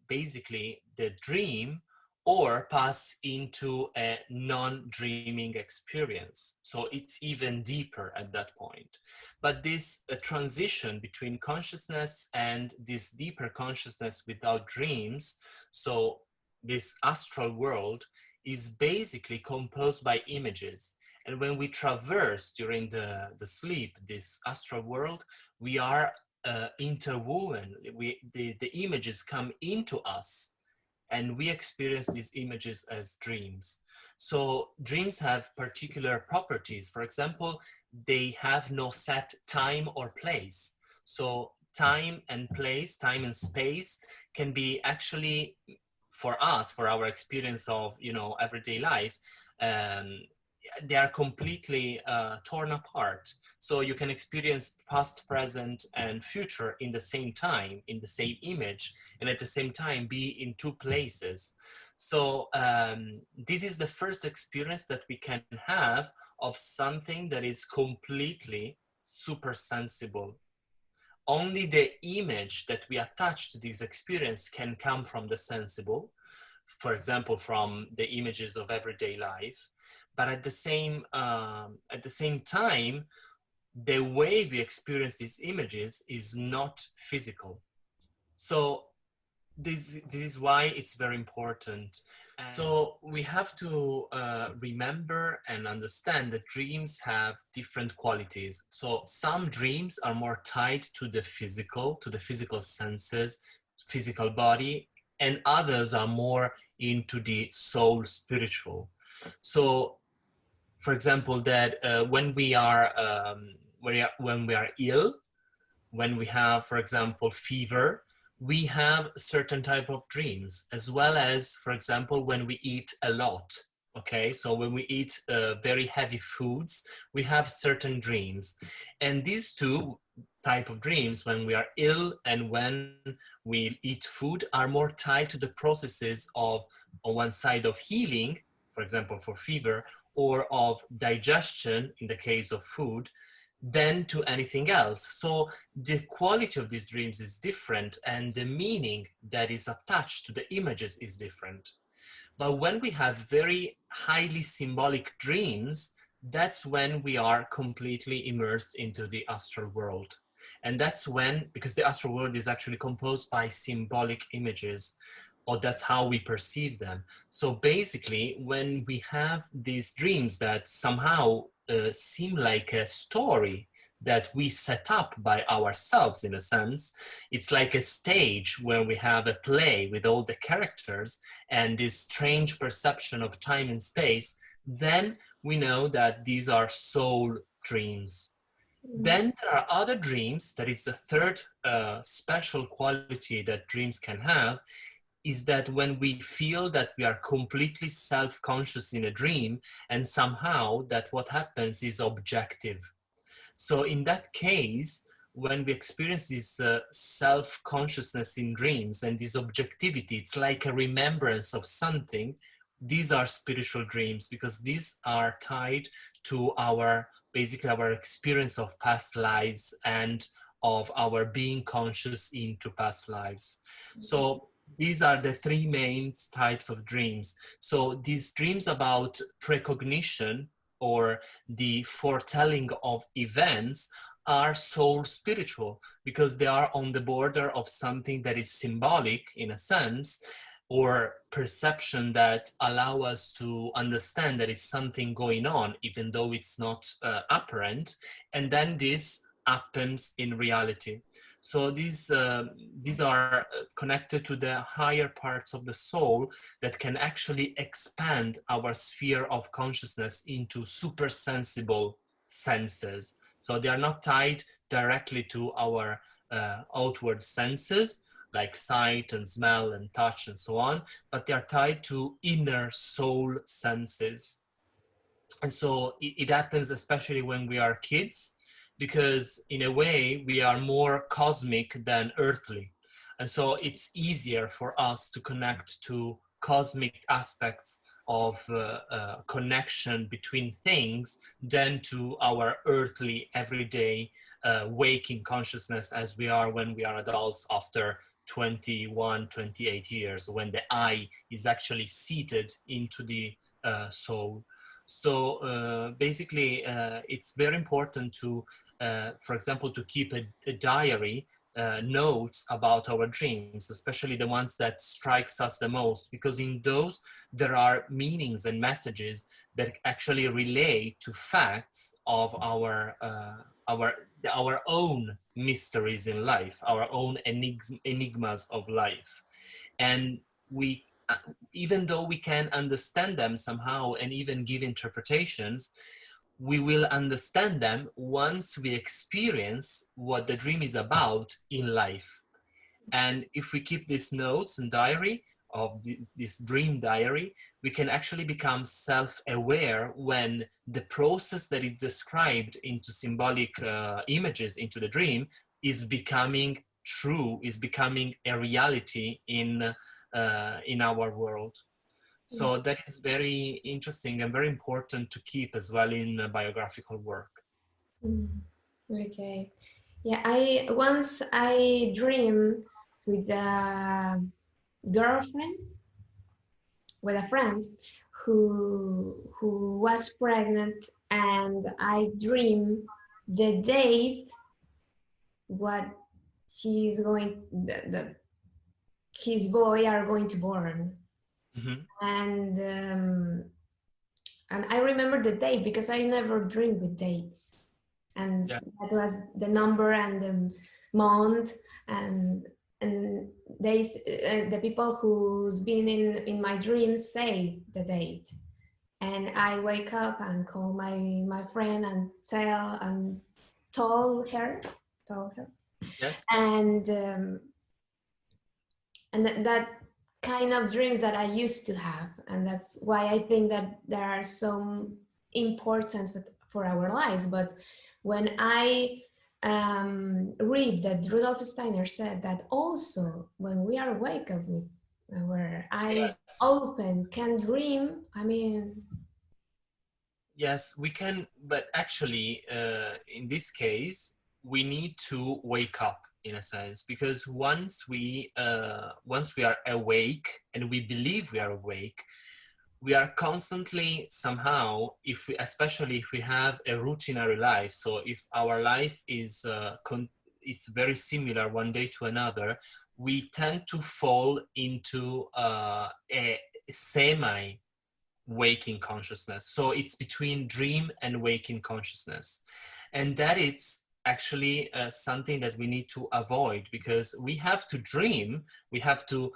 basically the dream, or pass into a non-dreaming experience. So it's even deeper at that point. But this transition between consciousness and this deeper consciousness without dreams, so this astral world, is basically composed by images. And when we traverse during the sleep, this astral world, we are interwoven. The images come into us, and we experience these images as dreams. So dreams have particular properties. For example, they have no set time or place. So time and place, time and space can be actually for us, for our experience of, you know, everyday life, they are completely torn apart. So you can experience past, present, and future in the same time, in the same image, and at the same time be in two places. So this is the first experience that we can have of something that is completely super sensible. Only the image that we attach to this experience can come from the sensible, for example, from the images of everyday life. But at the same time, the way we experience these images is not physical. So this is why it's very important. So we have to remember and understand that dreams have different qualities. So some dreams are more tied to the physical senses, physical body, and others are more into the soul, spiritual. So, for example, that when we are ill, when we have, for example, fever, we have certain type of dreams, as well as, for example, when we eat a lot. Okay, so when we eat very heavy foods, we have certain dreams. And these two type of dreams, when we are ill and when we eat food, are more tied to the processes of, on one side, of healing, for example, for fever, or of digestion in the case of food, than to anything else. So the quality of these dreams is different, and the meaning that is attached to the images is different. But when we have very highly symbolic dreams, that's when we are completely immersed into the astral world. And that's when, because the astral world is actually composed by symbolic images, or that's how we perceive them. So basically, when we have these dreams that somehow seem like a story that we set up by ourselves, in a sense, it's like a stage where we have a play with all the characters and this strange perception of time and space, then we know that these are soul dreams. Then there are other dreams, that is the third special quality that dreams can have, is that when we feel that we are completely self-conscious in a dream, and somehow that what happens is objective. So in that case, when we experience this self-consciousness in dreams and this objectivity, it's like a remembrance of something. These are spiritual dreams, because these are tied to our, basically our experience of past lives and of our being conscious into past lives. So these are the three main types of dreams. So these dreams about precognition, or the foretelling of events, are soul spiritual, because they are on the border of something that is symbolic in a sense, or perception that allow us to understand that is something going on, even though it's not apparent, and then this happens in reality. So these are connected to the higher parts of the soul that can actually expand our sphere of consciousness into super sensible senses. So they are not tied directly to our outward senses, like sight and smell and touch and so on, but they are tied to inner soul senses. And so it happens especially when we are kids, because in a way we are more cosmic than earthly. And so it's easier for us to connect to cosmic aspects of connection between things than to our earthly, everyday, waking consciousness as we are when we are adults after 21, 28 years, when the I is actually seated into the soul. So basically, it's very important to, for example, to keep a diary, notes about our dreams, especially the ones that strikes us the most, because in those there are meanings and messages that actually relate to facts of our own mysteries in life, our own enigmas of life. And we, even though we can understand them somehow and even give interpretations, we will understand them once we experience what the dream is about in life. And if we keep these notes and diary, of this dream diary, we can actually become self-aware when the process that is described into symbolic images into the dream is becoming true, is becoming a reality in our world. So that is very interesting and very important to keep as well in biographical work. Okay. Yeah, I dream with a girlfriend, with a friend who was pregnant, and I dream the date what he's going that his boy are going to born. And I remember the date because I never dream with dates, and that was the number and the month, and they the people who's been in my dreams say the date, and I wake up and call my friend and told her. Yes. And that kind of dreams that I used to have, and that's why I think that they are so important for our lives. But when I read that Rudolf Steiner said that also when we are awake with our eyes open can dream, I mean, yes, we can, but actually in this case we need to wake up in a sense, because once we are awake and we believe we are awake, we are constantly somehow, especially if we have a routinary life, so if our life is it's very similar one day to another, we tend to fall into a semi-waking consciousness. So it's between dream and waking consciousness, and that it's actually something that we need to avoid, because we have to dream, we have to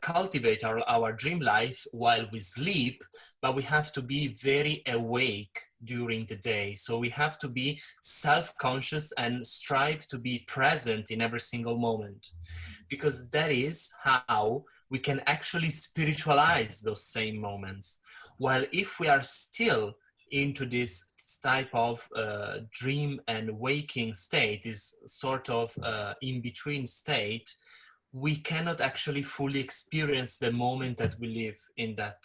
cultivate our dream life while we sleep, but we have to be very awake during the day. So we have to be self-conscious and strive to be present in every single moment, because that is how we can actually spiritualize those same moments. While if we are still into this type of dream and waking state, is sort of in-between state, we cannot actually fully experience the moment that we live in that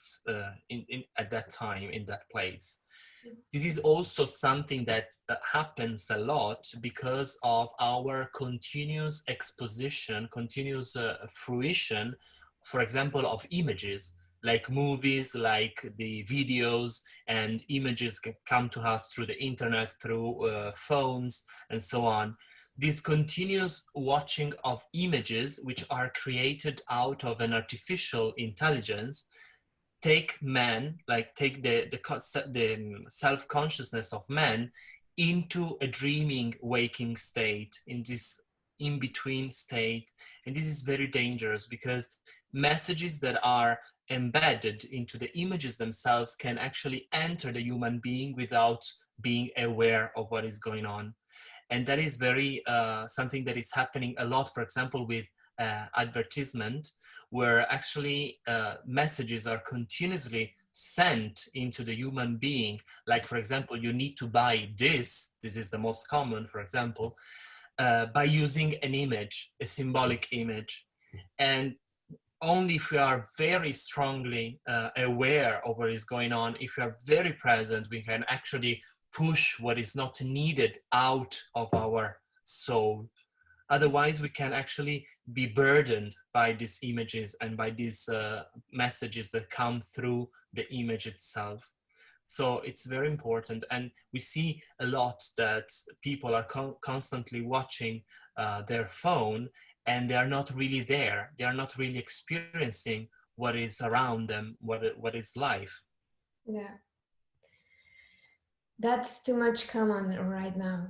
at that time, in that place. This is also something that happens a lot because of our continuous exposition, continuous fruition, for example, of images, like movies, like the videos, and images can come to us through the internet, through phones, and so on. This continuous watching of images, which are created out of an artificial intelligence, take man, like take the self-consciousness of man into a dreaming, waking state, in this in-between state. And this is very dangerous, because messages that are embedded into the images themselves can actually enter the human being without being aware of what is going on. And that is very something that is happening a lot, for example, with advertisement, where actually messages are continuously sent into the human being. Like, for example, you need to buy this is the most common, for example, by using an image, a symbolic image. And only if we are very strongly aware of what is going on, if we are very present, we can actually push what is not needed out of our soul. Otherwise, we can actually be burdened by these images and by these messages that come through the image itself. So it's very important. And we see a lot that people are constantly watching their phone, and they are not really there. They are not really experiencing what is around them, what is life. Yeah. That's too much common right now.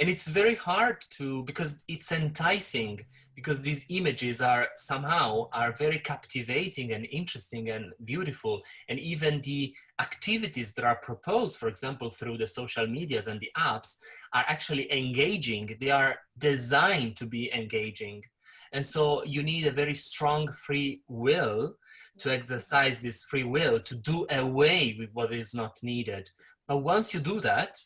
And it's very hard to, because it's enticing, because these images are very captivating and interesting and beautiful. And even the activities that are proposed, for example, through the social medias and the apps, are actually engaging. They are designed to be engaging. And so you need a very strong free will to exercise this free will to do away with what is not needed. But once you do that,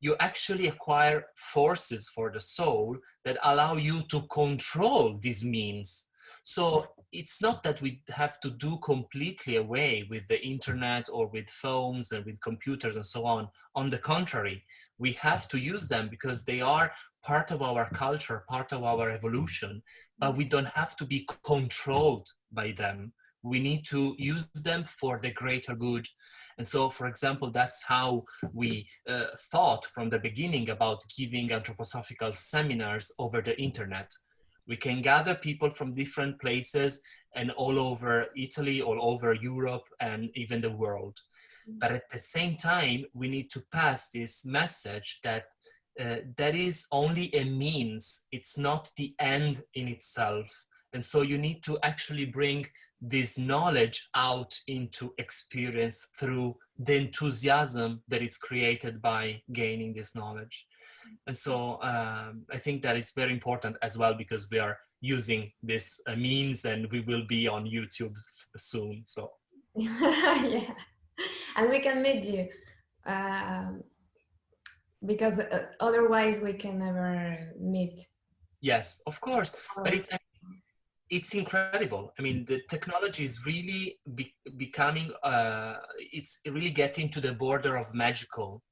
you actually acquire forces for the soul that allow you to control these means. So it's not that we have to do completely away with the internet or with phones and with computers and so on. On the contrary, we have to use them because they are part of our culture, part of our evolution, but we don't have to be controlled by them. We need to use them for the greater good. And so, for example, that's how we thought from the beginning about giving anthroposophical seminars over the internet. We can gather people from different places and all over Italy, all over Europe, and even the world. But at the same time, we need to pass this message that that is only a means. It's not the end in itself. And so you need to actually bring this knowledge out into experience through the enthusiasm that is created by gaining this knowledge. And so I think that is very important as well, because we are using this means and we will be on YouTube soon. So yeah, and we can meet you because otherwise we can never meet. yes, of course, but it's incredible. I mean, the technology is really becoming, it's really getting to the border of magical,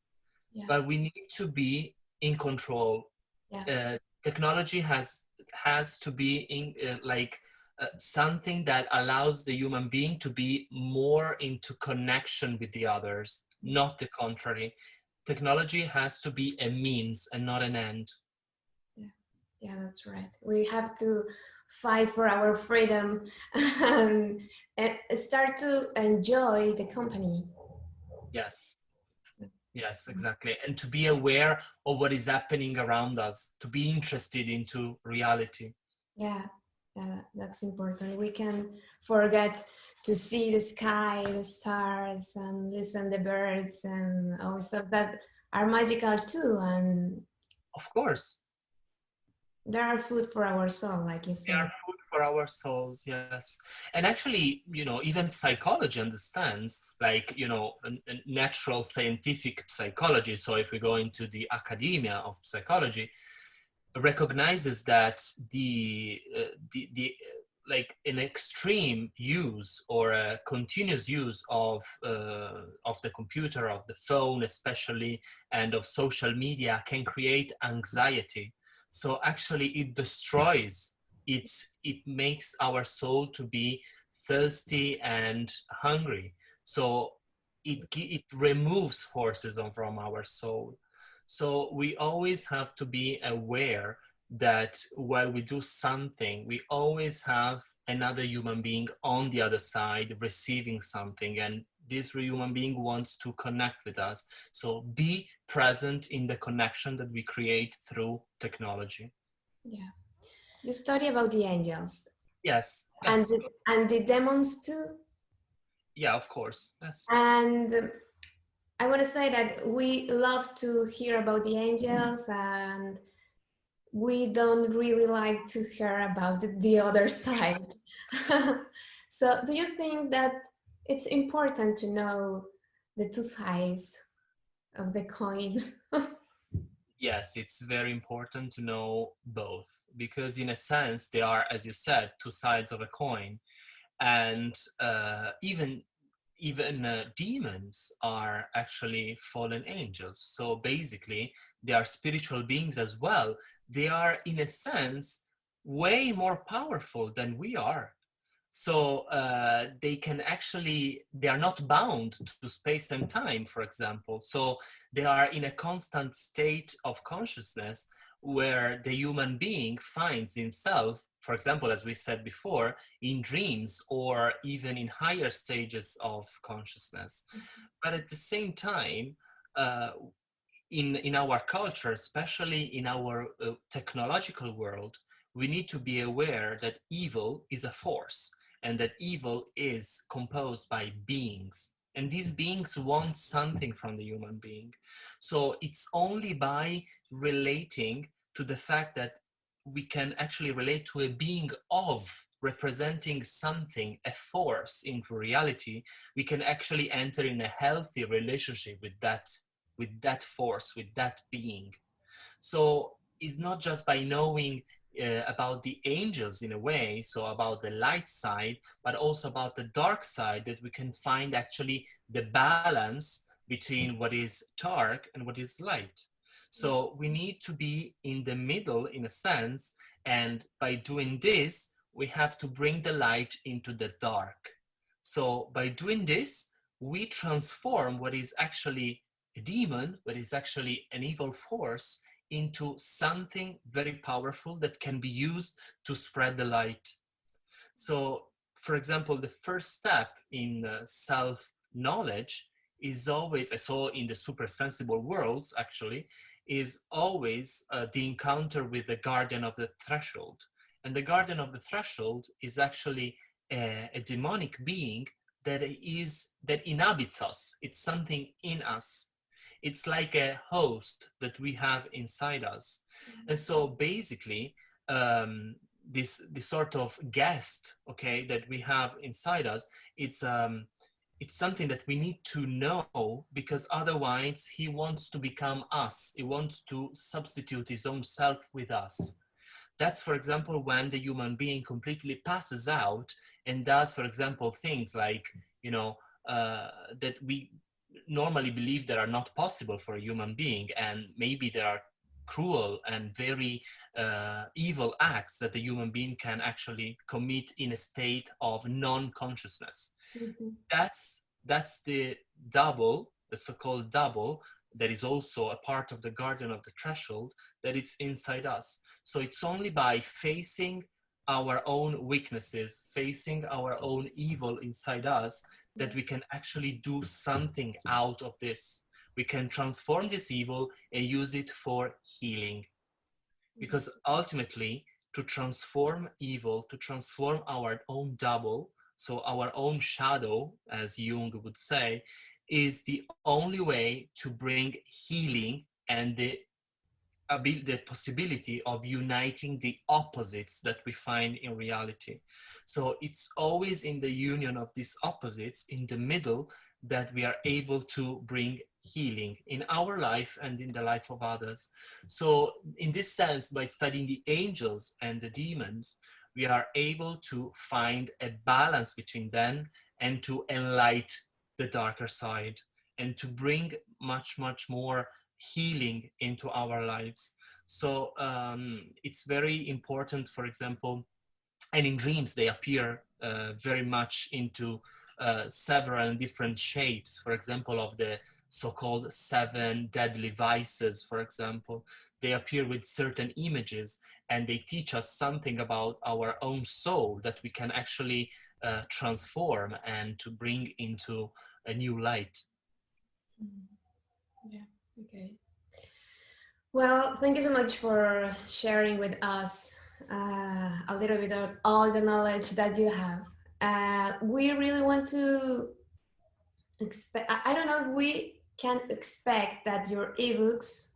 but we need to be in control. Technology has to be in something that allows the human being to be more into connection with the others, not the contrary. Technology has to be a means and not an end. Yeah, that's right. We have to fight for our freedom and start to enjoy the company. Yes. Yes, exactly. And to be aware of what is happening around us, to be interested into reality. Yeah, that's important. We can forget to see the sky, the stars, and listen to the birds and all stuff that are magical too. And of course, they are food for our soul, like you said. They are food for our souls, yes. And actually, you know, even psychology understands, like, you know, a natural scientific psychology. So if we go into the academia of psychology, recognizes that the like an extreme use or a continuous use of the computer, of the phone especially, and of social media can create anxiety. So actually it destroys, it makes our soul to be thirsty and hungry. So it removes forces from our soul. So we always have to be aware that while we do something, we always have another human being on the other side receiving something, and this human being wants to connect with us. So be present in the connection that we create through technology. Yeah. You study about the angels. Yes. And the demons too. Yeah, of course. Yes. And I want to say that we love to hear about the angels, and we don't really like to hear about the other side. So do you think that it's important to know the two sides of the coin? Yes, it's very important to know both, because in a sense they are, as you said, two sides of a coin. And even demons are actually fallen angels. So basically they are spiritual beings as well. They are, in a sense, way more powerful than we are. So they can actually, they are not bound to space and time, for example. So they are in a constant state of consciousness where the human being finds himself, for example, as we said before, in dreams or even in higher stages of consciousness. But at the same time, in our culture, especially in our technological world, we need to be aware that evil is a force, and that evil is composed by beings. And these beings want something from the human being. So it's only by relating to the fact that we can actually relate to a being of, representing something, a force into reality, we can actually enter in a healthy relationship with that force, with that being. So it's not just by knowing about the angels in a way, so about the light side, but also about the dark side, that we can find actually the balance between what is dark and what is light. So we need to be in the middle in a sense, and by doing this, we have to bring the light into the dark. So by doing this, we transform what is actually a demon, what is actually an evil force, into something very powerful that can be used to spread the light. So, for example, the first step in self-knowledge is always, I saw in the super sensible worlds actually, is always the encounter with the guardian of the threshold. And the guardian of the threshold is actually a demonic being that inhabits us. It's something in us. It's like a host that we have inside us. And so basically, this sort of guest, okay, that we have inside us, it's something that we need to know, because otherwise he wants to become us. He wants to substitute his own self with us. That's, for example, when the human being completely passes out and does, for example, things like, that we normally believe that are not possible for a human being, and maybe there are cruel and very evil acts that the human being can actually commit in a state of non-consciousness. Mm-hmm. That's the double, the so-called double, that is also a part of the guardian of the threshold, that it's inside us. So it's only by facing our own weaknesses, facing our own evil inside us, that we can actually do something out of this. We can transform this evil and use it for healing. Because ultimately, to transform evil, to transform our own double, so our own shadow, as Jung would say, is the only way to bring healing and the possibility of uniting the opposites that we find in reality. So it's always in the union of these opposites, in the middle, that we are able to bring healing in our life and in the life of others. So in this sense, by studying the angels and the demons, we are able to find a balance between them and to enlighten the darker side and to bring much, much more healing into our lives. So it's very important, for example, and in dreams they appear very much into several different shapes, for example, of the so-called 7 deadly vices, for example. They appear with certain images, and they teach us something about our own soul that we can actually transform and to bring into a new light. Yeah, okay. Well, thank you so much for sharing with us a little bit of all the knowledge that you have. We really want to expect, I don't know if we can expect that your ebooks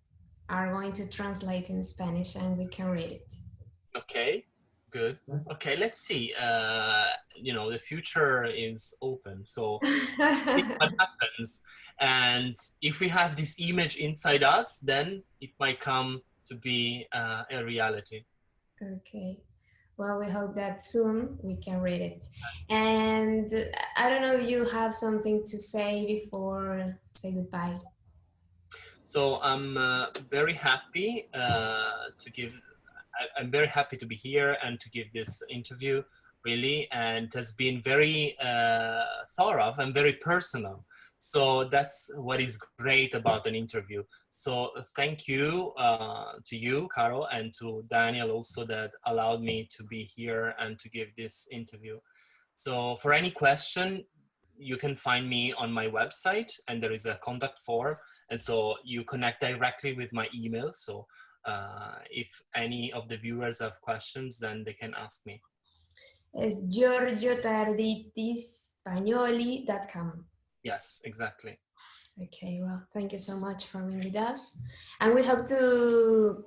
are going to translate in Spanish and we can read it. Okay, good. Okay, let's see. The future is open, so see what happens. And if we have this image inside us, then it might come to be a reality. Okay. Well, we hope that soon we can read it. And I don't know if you have something to say before say goodbye. So I'm very happy I'm very happy to be here and to give this interview, really, and it has been very thorough and very personal. So that's what is great about an interview. So thank you to you, Caro, and to Daniel also, that allowed me to be here and to give this interview. So for any question, you can find me on my website, and there is a contact form. And so you connect directly with my email. So if any of the viewers have questions, then they can ask me. It's Giorgio Tarditi Spagnoli.com. Yes, exactly. Okay, well, thank you so much for being with us. And we hope to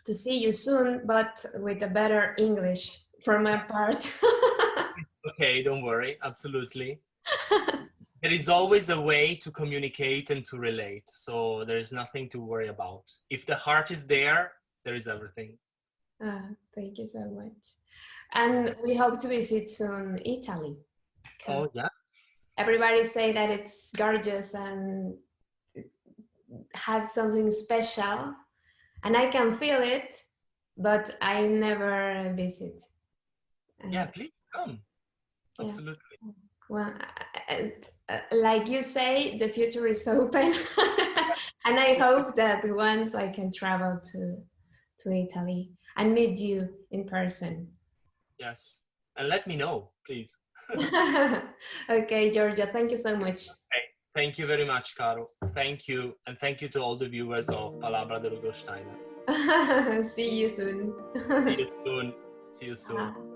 to see you soon, but with a better English for my part. Okay, don't worry, absolutely. There is always a way to communicate and to relate, so there is nothing to worry about. If the heart is there, there is everything. Thank you so much. And we hope to visit soon Italy. Oh, yeah? Everybody say that it's gorgeous and has something special, and I can feel it, but I never visit. Yeah, please come. Yeah. Absolutely. Well, like you say, the future is open, and I hope that once I can travel to Italy and meet you in person. Yes, and let me know, please. Okay, Giorgio, thank you so much. Okay. Thank you very much, Caro. Thank you, and thank you to all the viewers of Palabra de Rudolf Steiner. See you soon. See you soon. See you soon.